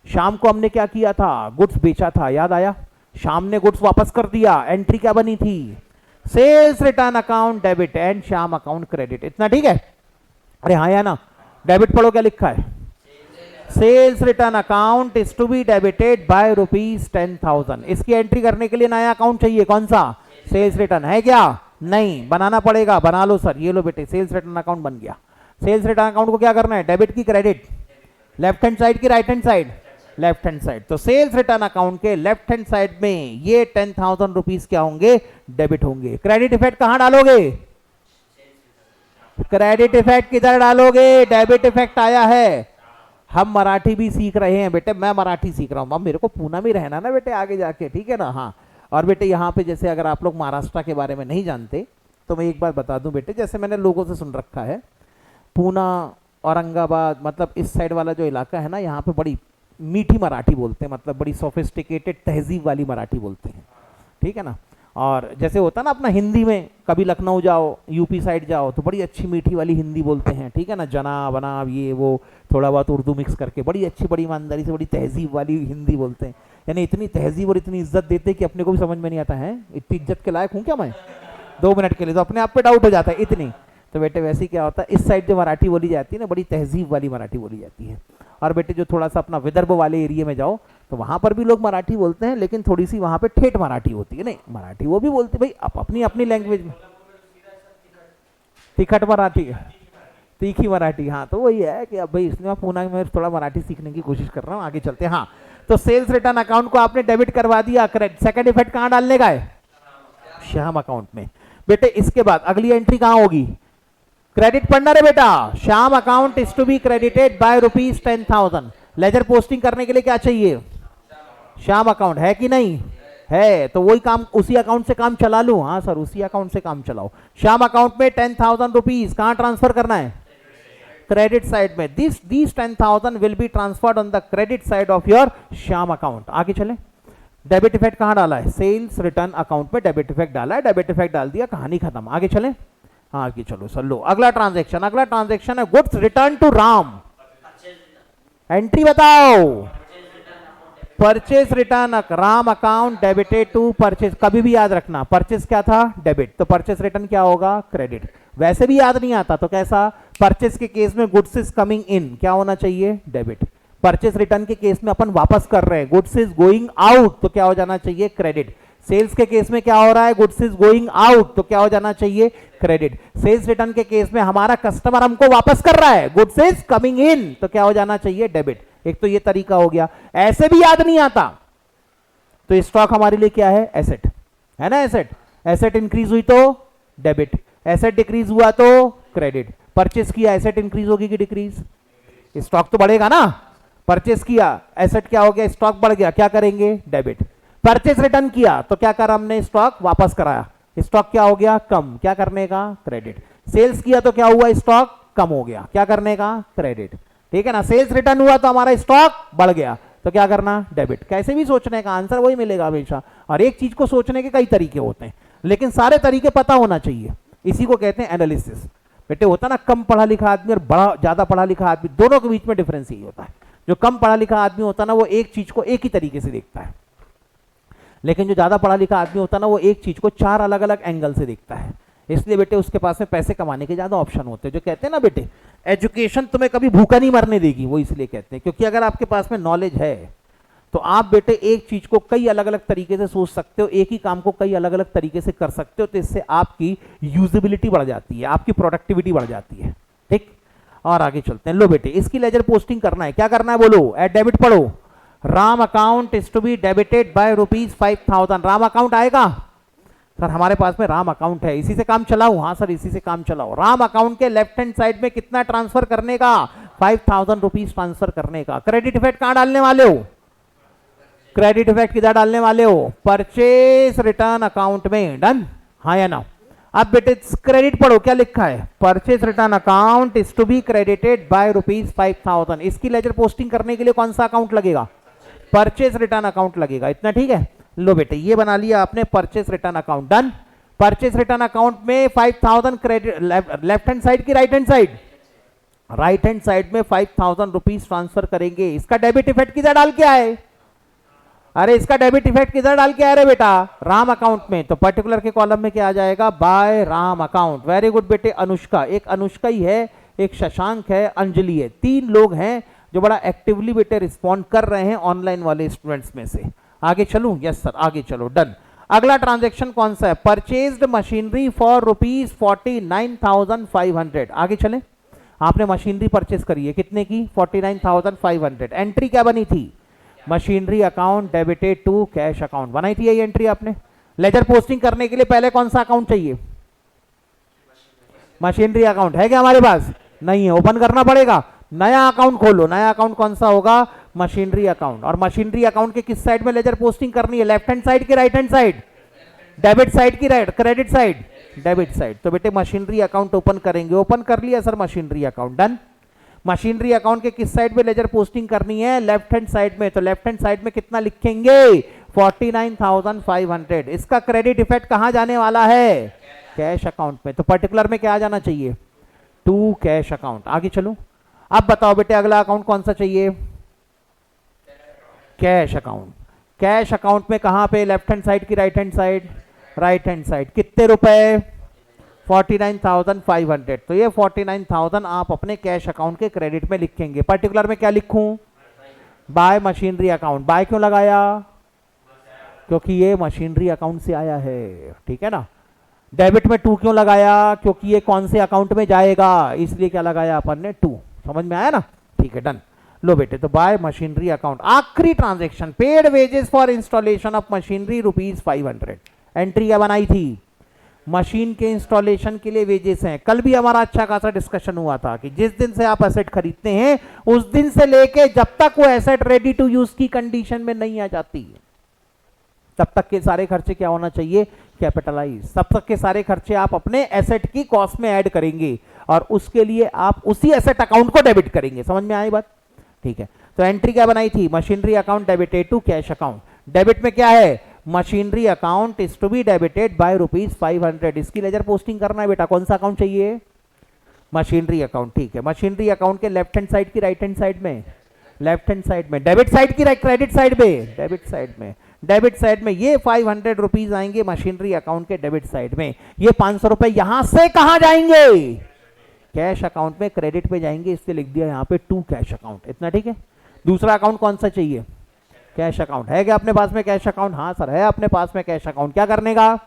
शाम को हमने क्या किया था, गुड्स बेचा था, याद आया, शाम ने गुड्स वापस कर दिया, एंट्री क्या बनी थी, sales return account debit and Shyam account credit. इतना ठीक है, अरे हाँ या ना, डेबिट पढ़ो क्या लिखा है, sales return account is to be debited by ₹10,000। इसकी एंट्री करने के लिए नया अकाउंट चाहिए, कौन सा, सेल्स रिटर्न, है क्या, नहीं बनाना पड़ेगा, बना लो सर। ये लो बेटे सेल्स रिटर्न अकाउंट बन गया। सेल्स रिटर्न अकाउंट को क्या करना है, डेबिट की क्रेडिट, लेफ्ट हैंड साइड की right hand side, left hand side. तो सेल्स रिटर्न अकाउंट के लेफ्ट हैंड साइड में ये 10,000 रुपीज क्या होंगे, डेबिट होंगे। क्रेडिट इफेक्ट कहां डालोगे, क्रेडिट इफेक्ट किधर डालोगे, डेबिट इफेक्ट आया है। हम मराठी भी सीख रहे हैं बेटे, मैं मराठी सीख रहा हूं, अब मेरे को पूना में रहना ना बेटे आगे जाके, ठीक है ना। हाँ और बेटे यहाँ पे जैसे अगर आप लोग महाराष्ट्र के बारे में नहीं जानते तो मैं एक बार बता दूं बेटे, जैसे मैंने लोगों से सुन रखा है, पूना औरंगाबाद मतलब इस साइड वाला जो इलाका है ना, यहाँ पे बड़ी मीठी मराठी बोलते हैं, मतलब बड़ी सोफिस्टिकेटेड तहजीब वाली मराठी बोलते हैं, ठीक है ना। और जैसे होता है ना अपना हिंदी में, कभी लखनऊ जाओ, यूपी साइड जाओ तो बड़ी अच्छी मीठी वाली हिंदी बोलते हैं, ठीक है ना, जना बनाब ये वो थोड़ा बहुत उर्दू मिक्स करके बड़ी अच्छी बड़ी ईमानदारी से बड़ी तहजीब वाली हिंदी बोलते हैं। यानी इतनी तहजीब और इतनी इज्जत देते कि अपने को भी समझ में नहीं आता है, इतनी इज्जत के लायक हूँ क्या मैं 2 मिनट के लिए, तो अपने आप पे डाउट हो जाता है इतनी। तो बेटे वैसे क्या होता है, इस साइड जो मराठी बोली जाती है ना, बड़ी तहजीब वाली मराठी बोली जाती है। और बेटे जो थोड़ा सा अपना विदर्भ वाले एरिया में जाओ तो वहां पर भी लोग मराठी बोलते हैं, लेकिन थोड़ी सी वहां पे ठेठ मराठी होती है। नहीं मराठी वो भी बोलते भाई, आप अपनी अपनी लैंग्वेज में, तिखट मराठी, तीखी मराठी, हाँ तो वही है कि अब भाई इसलिए मैं पूना में थोड़ा मराठी सीखने की कोशिश कर रहा हूँ। आगे चलते हैं। हाँ तो सेल्स रिटर्न अकाउंट को आपने डेबिट करवा दिया, करेक्ट। सेकंड इफेक्ट कहाँ डालने का है, श्याम अकाउंट में। बेटे इसके बाद अगली एंट्री कहाँ होगी, क्रेडिट पढ़ना रे बेटा, Shyam account is to be credited by ₹10,000। Ledger posting करने के लिए क्या चाहिए, श्याम अकाउंट, है कि नहीं है, तो वही काम उसी अकाउंट से काम चला लूं, हाँ सर उसी अकाउंट से काम चलाओ। श्याम अकाउंट में 10,000 रुपीज कहां ट्रांसफर करना है, क्रेडिट साइड में। This 10,000 will be transferred on the credit side of your Shyam account. आगे चले, डेबिट इफेक्ट कहां डाला है, सेल्स रिटर्न अकाउंट में डेबिट इफेक्ट डाला है, डेबिट इफेक्ट डाल दिया, कहानी खत्म। आगे चले, हाँ आगे चलो सर। लो अगला ट्रांजैक्शन है goods return to Ram. Entry बताओ, purchase return Ram account debited to purchase. कभी भी याद रखना परचेज क्या था, डेबिट, तो परचेज रिटर्न क्या होगा, क्रेडिट। वैसे भी याद नहीं आता तो कैसा, परचेज के केस में गुड्स इज कमिंग इन क्या होना चाहिए, डेबिट। परचेज रिटर्न के केस में अपन वापस कर रहे हैं, गुड्स इज गोइंग आउट तो क्या हो जाना चाहिए, क्रेडिट। सेल्स के केस में क्या हो रहा है, गुड्स इज गोइंग आउट तो क्या हो जाना चाहिए, क्रेडिट। सेल्स रिटर्न के केस में हमारा कस्टमर हमको वापस कर रहा है, गुड्स इज कमिंग इन तो क्या हो जाना चाहिए, डेबिट। एक तो ये तरीका हो गया। ऐसे भी याद नहीं आता तो स्टॉक हमारे लिए क्या है, एसेट है ना, एसेट। एसेट इंक्रीज हुई तो डेबिट, एसेट डिक्रीज हुआ तो क्रेडिट। परचेस किया एसेट इंक्रीज होगी कि डिक्रीज, स्टॉक तो बढ़ेगा ना। परचेस किया एसेट क्या हो गया, स्टॉक बढ़ गया, क्या करेंगे, डेबिट। परचेस रिटर्न किया तो क्या करा हमने, स्टॉक वापस कराया, स्टॉक क्या हो गया, कम, क्या करने का, क्रेडिट। सेल्स किया तो क्या हुआ, स्टॉक कम हो गया, क्या करने का, क्रेडिट। ठीक है ना, सेल्स रिटर्न हुआ तो हमारा स्टॉक बढ़ गया तो क्या करना, डेबिट। कैसे भी सोचने का आंसर वही मिलेगा हमेशा। और एक चीज को सोचने के कई तरीके होते हैं, लेकिन सारे तरीके पता होना चाहिए, इसी को कहते हैं एनालिसिस। बेटे होता ना कम पढ़ा लिखा आदमी और बड़ा ज्यादा पढ़ा लिखा आदमी, दोनों के बीच में डिफरेंस यही होता है। जो कम पढ़ा लिखा आदमी होता है ना, वो एक चीज को एक ही तरीके से देखता है, लेकिन जो ज्यादा पढ़ा लिखा आदमी होता है ना, वो एक चीज को 4 अलग अलग एंगल से देखता है, इसलिए बेटे उसके पास में पैसे कमाने के ज्यादा ऑप्शन होते हैं। जो कहते हैं ना बेटे एजुकेशन तुम्हें कभी भूखा नहीं मरने देगी, वो इसलिए कहते हैं क्योंकि अगर आपके पास में नॉलेज है तो आप बेटे एक चीज को कई अलग अलग तरीके से सोच सकते हो, एक ही काम को कई अलग अलग तरीके से कर सकते हो, तो इससे आपकी यूजेबिलिटी बढ़ जाती है, आपकी प्रोडक्टिविटी बढ़ जाती है। ठीक, और आगे चलते हैं। लो बेटे इसकी लेजर पोस्टिंग करना है, क्या करना है बोलो, एट डेबिट पढ़ो। Ram account is to be debited by ₹5000। Ram account आएगा सर, हमारे पास में राम अकाउंट है, इसी से काम चलाओ। हाँ सर इसी से काम चलाओ। राम अकाउंट के लेफ्ट हैंड साइड में कितना ट्रांसफर करने का, ₹5000 ट्रांसफर करने का। क्रेडिट इफेक्ट कहां डालने वाले हो, क्रेडिट इफेक्ट किधर डालने वाले हो, परचेज रिटर्न अकाउंट में। डन, हाँ या ना। अब बेटे क्रेडिट पढ़ो, क्या लिखा है, purchase return account is to be credited by ₹5000। इसकी लेजर पोस्टिंग करने के लिए कौन सा अकाउंट लगेगा, परचेज रिटर्न अकाउंट लगेगा। इतना ठीक है। लो बेटे ये बना लिया आपने purchase return account. Done. Purchase return account में 5000 क्रेडिट, लेफ्ट हैंड साइड की right hand side, right hand side में ₹5000 ट्रांसफर करेंगे। इसका डेबिट इफेक्ट किधर डाल के आए, अरे इसका डेबिट इफेक्ट किधर डाल के आ रहे बेटा, राम अकाउंट में। तो पर्टिकुलर के कॉलम में क्या आ जाएगा, by Ram account. Very good बेटे। अनुष्का, एक अनुष्का ही है, एक शशांक है, अंजलि है, 3 लोग हैं जो बड़ा एक्टिवली बेटे रिस्पॉन्ड कर रहे हैं ऑनलाइन वाले स्टूडेंट्स में से। आगे चलूं, यस सर आगे चलो। डन। अगला ट्रांजेक्शन कौन सा है, परचेज्ड मशीनरी फॉर ₹49,500। आगे चले, आपने मशीनरी परचेज करी है, कितने की, 49,500। एंट्री क्या बनी थी, machinery account debited to cash account. बनाई थी यही एंट्री आपने। लेजर पोस्टिंग करने के लिए पहले कौन सा अकाउंट चाहिए, मशीनरी अकाउंट। है क्या हमारे पास, नहीं है, ओपन करना पड़ेगा, नया अकाउंट खोलो। नया अकाउंट कौन सा होगा, मशीनरी अकाउंट। और मशीनरी अकाउंट के किस साइड में लेजर पोस्टिंग करनी है, लेफ्ट हैंड साइड की right hand side, debit side की right, credit side, debit side. तो बेटे मशीनरी अकाउंट ओपन करेंगे। ओपन कर लिया sir machinery account. Done. Machinery account के किस साइड में लेजर पोस्टिंग करनी है, लेफ्ट हैंड साइड में। तो लेफ्ट हैंड साइड में कितना लिखेंगे, 49,500। इसका क्रेडिट इफेक्ट कहां जाने वाला है, कैश अकाउंट में। तो पर्टिकुलर में क्या आ जाना चाहिए, टू कैश अकाउंट। आगे चलो, अब बताओ बेटे अगला अकाउंट कौन सा चाहिए, कैश अकाउंट। कैश अकाउंट में कहां पे, लेफ्ट हैंड साइड की right hand side, right hand side. कितने रुपए, 49,500। तो ये 49,000 आप अपने कैश अकाउंट के क्रेडिट में लिखेंगे। पर्टिकुलर में क्या लिखूं, बाय मशीनरी अकाउंट। बाय क्यों लगाया, क्योंकि ये मशीनरी अकाउंट से आया है, ठीक है ना। डेबिट में 2 क्यों लगाया, क्योंकि ये कौन से अकाउंट में जाएगा, इसलिए क्या लगाया अपन ने, 2। समझ में आया ना, ठीक है। डन। लो बेटे तो बाय मशीनरी अकाउंट। आखिरी transaction, paid wages for installation of machinery ₹500। Entry क्या बनाई थी, मशीन के इंस्टॉलेशन के लिए वेजेस हैं। कल भी हमारा अच्छा खासा डिस्कशन हुआ था कि जिस दिन से आप एसेट खरीदते हैं उस दिन से लेके जब तक वो एसेट रेडी टू यूज की कंडीशन में नहीं आ जाती तब तक के सारे खर्चे क्या होना चाहिए, कैपिटलाइज। तब तक के सारे खर्चे आप अपने एसेट की कॉस्ट में ऐड करेंगे और उसके लिए आप उसी एसेट अकाउंट को डेबिट करेंगे। समझ में आई बात, ठीक है। तो एंट्री क्या बनाई थी, machinery account debited to cash account. Debit में क्या है, machinery account is to be debited by ₹500। इसकी लेजर पोस्टिंग करना है बेटा, कौन सा अकाउंट चाहिए, मशीनरी अकाउंट, ठीक है। मशीनरी अकाउंट के लेफ्ट हैंड साइड की राइट हैंड साइड में, लेफ्ट हैंड साइड में, डेबिट साइड की क्रेडिट साइड में, डेबिट साइड में, डेबिट साइड में ये ₹500 आएंगे मशीनरी अकाउंट के डेबिट साइड में। ये ₹500 यहां से कहां जाएंगे, कैश अकाउंट में क्रेडिट पे जाएंगे, इसलिए लिख दिया यहां पे टू कैश अकाउंट। इतना ठीक है। दूसरा अकाउंट कौन सा चाहिए, कैश अकाउंट। है क्या अपने पास में कैश अकाउंट, हाँ सर है अपने पास में कैश अकाउंट। क्या करने का,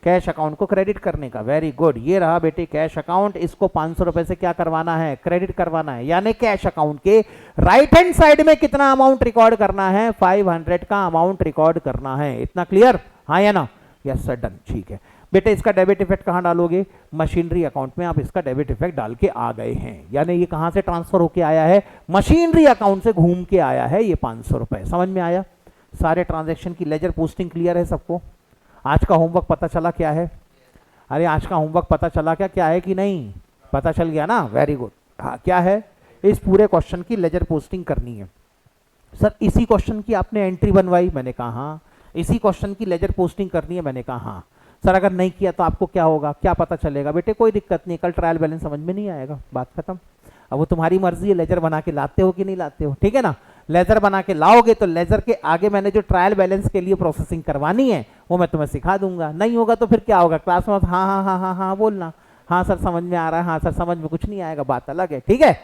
कैश अकाउंट को क्रेडिट करने का। वेरी गुड, ये रहा बेटे कैश अकाउंट। इसको ₹500 से क्या करवाना है, क्रेडिट करवाना है। यानी कैश अकाउंट के राइट हैंड साइड में कितना अमाउंट रिकॉर्ड करना है, 500 का अमाउंट रिकॉर्ड करना है। इतना क्लियर, हाँ या ना, यस सर, डन, ठीक है बेटे। इसका डेबिट इफेक्ट कहां डालोगे, मशीनरी अकाउंट में। आप इसका डेबिट इफेक्ट डाल के आ गए हैं, यानी ये कहां से ट्रांसफर होके आया है, मशीनरी अकाउंट से घूम के आया है ये ₹500। समझ में आया, सारे ट्रांजैक्शन की लेजर पोस्टिंग क्लियर है सबको। आज का होमवर्क पता चला क्या है, अरे आज का होमवर्क पता चला क्या है कि नहीं, पता चल गया ना, वेरी गुड। हाँ क्या है, इस पूरे क्वेश्चन की लेजर पोस्टिंग करनी है। सर इसी क्वेश्चन की आपने एंट्री बनवाई, मैंने कहा हाँ। इसी क्वेश्चन की लेजर पोस्टिंग करनी है, मैंने कहा हाँ। सर अगर नहीं किया तो आपको क्या होगा, क्या पता चलेगा, बेटे कोई दिक्कत नहीं, कल ट्रायल बैलेंस समझ में नहीं आएगा, बात खत्म। अब वो तुम्हारी मर्जी है, लेजर बना के लाते हो कि नहीं लाते हो, ठीक है ना। लेजर बना के लाओगे तो लेजर के आगे मैंने जो ट्रायल बैलेंस के लिए प्रोसेसिंग करवानी है वो मैं तुम्हें सिखा दूंगा। नहीं होगा तो फिर क्या होगा, क्लास में हाँ हाँ हाँ हाँ हाँ बोलना, हाँ सर समझ में आ रहा है, हाँ सर समझ में कुछ नहीं आएगा, बात अलग है। ठीक है,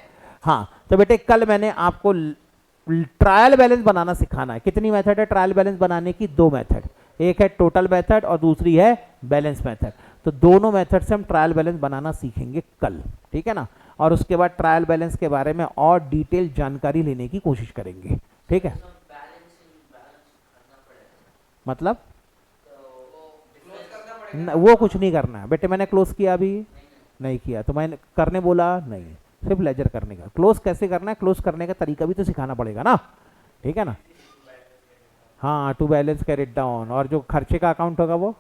हाँ तो बेटे कल मैंने आपको ट्रायल बैलेंस बनाना सिखाना है। कितनी मेथड है ट्रायल बैलेंस बनाने की? 2 मेथड, एक है टोटल मेथड और दूसरी है बैलेंस मेथड। तो दोनों मेथड से हम ट्रायल बैलेंस बनाना सीखेंगे कल, ठीक है ना। और उसके बाद ट्रायल बैलेंस के बारे में और डिटेल जानकारी लेने की कोशिश करेंगे, ठीक है। मतलब वो कुछ नहीं करना है बेटे, मैंने क्लोज किया अभी नहीं किया तो मैंने करने बोला नहीं, सिर्फ लेजर करने का। क्लोज कैसे करना है, क्लोज करने का तरीका भी तो सिखाना पड़ेगा ना, ठीक है ना। हाँ टू बैलेंस कैरिड डाउन, और जो खर्चे का अकाउंट होगा वो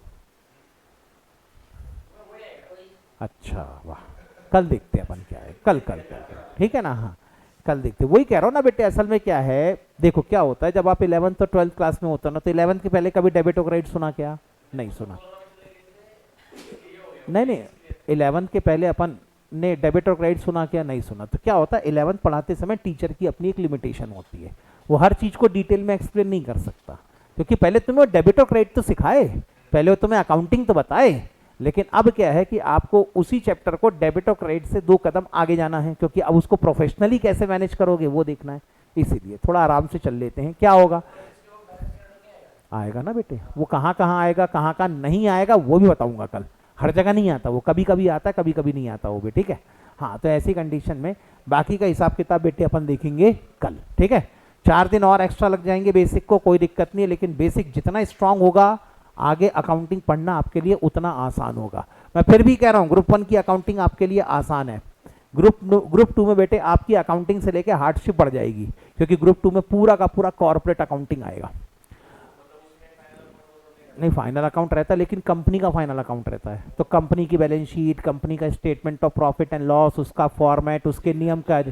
अच्छा वाह, कल देखते हैं अपन क्या है, कल कल कल ठीक है ना। हाँ कल देखते, वही कह रहा हूँ ना बेटे। असल में क्या है, देखो क्या होता है जब आप 11th और 12th क्लास में होते हो ना, तो 11th के पहले कभी डेबिट और क्रेडिट सुना क्या? नहीं सुना। नहीं नहीं, 11th के पहले अपन ने डेबिट और क्रेडिट सुना क्या? नहीं सुना। तो क्या होता है 11th पढ़ाते समय टीचर की अपनी एक लिमिटेशन होती है, वो हर चीज को डिटेल में एक्सप्लेन नहीं कर सकता, क्योंकि पहले तुम्हें डेबिट और क्रेडिट तो सिखाए, पहले वो तुम्हें अकाउंटिंग तो बताए, लेकिन अब क्या है कि आपको उसी चैप्टर को डेबिट और क्रेडिट से 2 कदम आगे जाना है, क्योंकि अब उसको प्रोफेशनली कैसे मैनेज करोगे वो देखना है। इसीलिए थोड़ा आराम से चल लेते हैं। क्या होगा, आएगा ना बेटे, वो कहाँ कहाँ आएगा, कहाँ कहाँ नहीं आएगा वो भी बताऊंगा कल। हर जगह नहीं आता वो, कभी कभी आता है, कभी कभी नहीं आता वो भी, ठीक है। हाँ तो ऐसी कंडीशन में बाकी का हिसाब किताब बेटे अपन देखेंगे कल, ठीक है। 4 दिन और एक्स्ट्रा लग जाएंगे बेसिक को, कोई दिक्कत नहीं है, लेकिन बेसिक जितना स्ट्रांग होगा आगे अकाउंटिंग पढ़ना आपके लिए उतना आसान होगा। मैं फिर भी कह रहा हूँ ग्रुप 1 की अकाउंटिंग आपके लिए आसान है, ग्रुप 2 में बेटे आपकी अकाउंटिंग से लेके हार्डशिप बढ़ जाएगी, क्योंकि ग्रुप 2 में पूरा का पूरा कॉर्पोरेट अकाउंटिंग आएगा। नहीं फाइनल अकाउंट रहता है, लेकिन कंपनी का फाइनल अकाउंट रहता है, तो कंपनी की बैलेंस शीट, कंपनी का statement of profit and loss, उसका फॉर्मेट, उसके नियम का,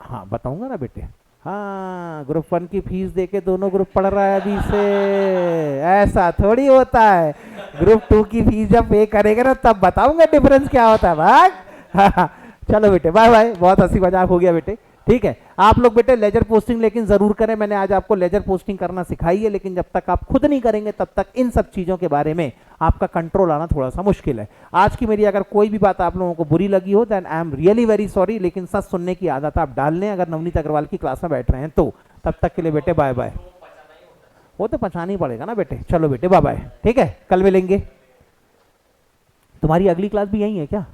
हाँ बताऊंगा ना बेटे। हाँ ग्रुप 1 की फीस देके दोनों ग्रुप पढ़ रहा है अभी से, ऐसा थोड़ी होता है। ग्रुप 2 की फीस जब पे करेगा ना तब बताऊंगा डिफरेंस क्या होता है भाग। हाँ, चलो बेटे बाय बाय, बहुत हंसी मजाक हो गया बेटे, ठीक है। आप लोग बेटे लेजर पोस्टिंग लेकिन जरूर करें, मैंने आज आपको लेजर पोस्टिंग करना सिखाई है, लेकिन जब तक आप खुद नहीं करेंगे तब तक इन सब चीजों के बारे में आपका कंट्रोल आना थोड़ा सा मुश्किल है। आज की मेरी अगर कोई भी बात आप लोगों को बुरी लगी हो then I am really very sorry, लेकिन सच सुनने की आदत आप डाल लें अगर नवनीत अग्रवाल की क्लास में बैठ रहे हैं तो। तब तक के लिए बेटे बाय बाय। वो तो पहचान ही पड़ेगा ना बेटे, चलो बेटे बाय बाय, ठीक है, कल मिलेंगे। तुम्हारी अगली क्लास भी यही है क्या?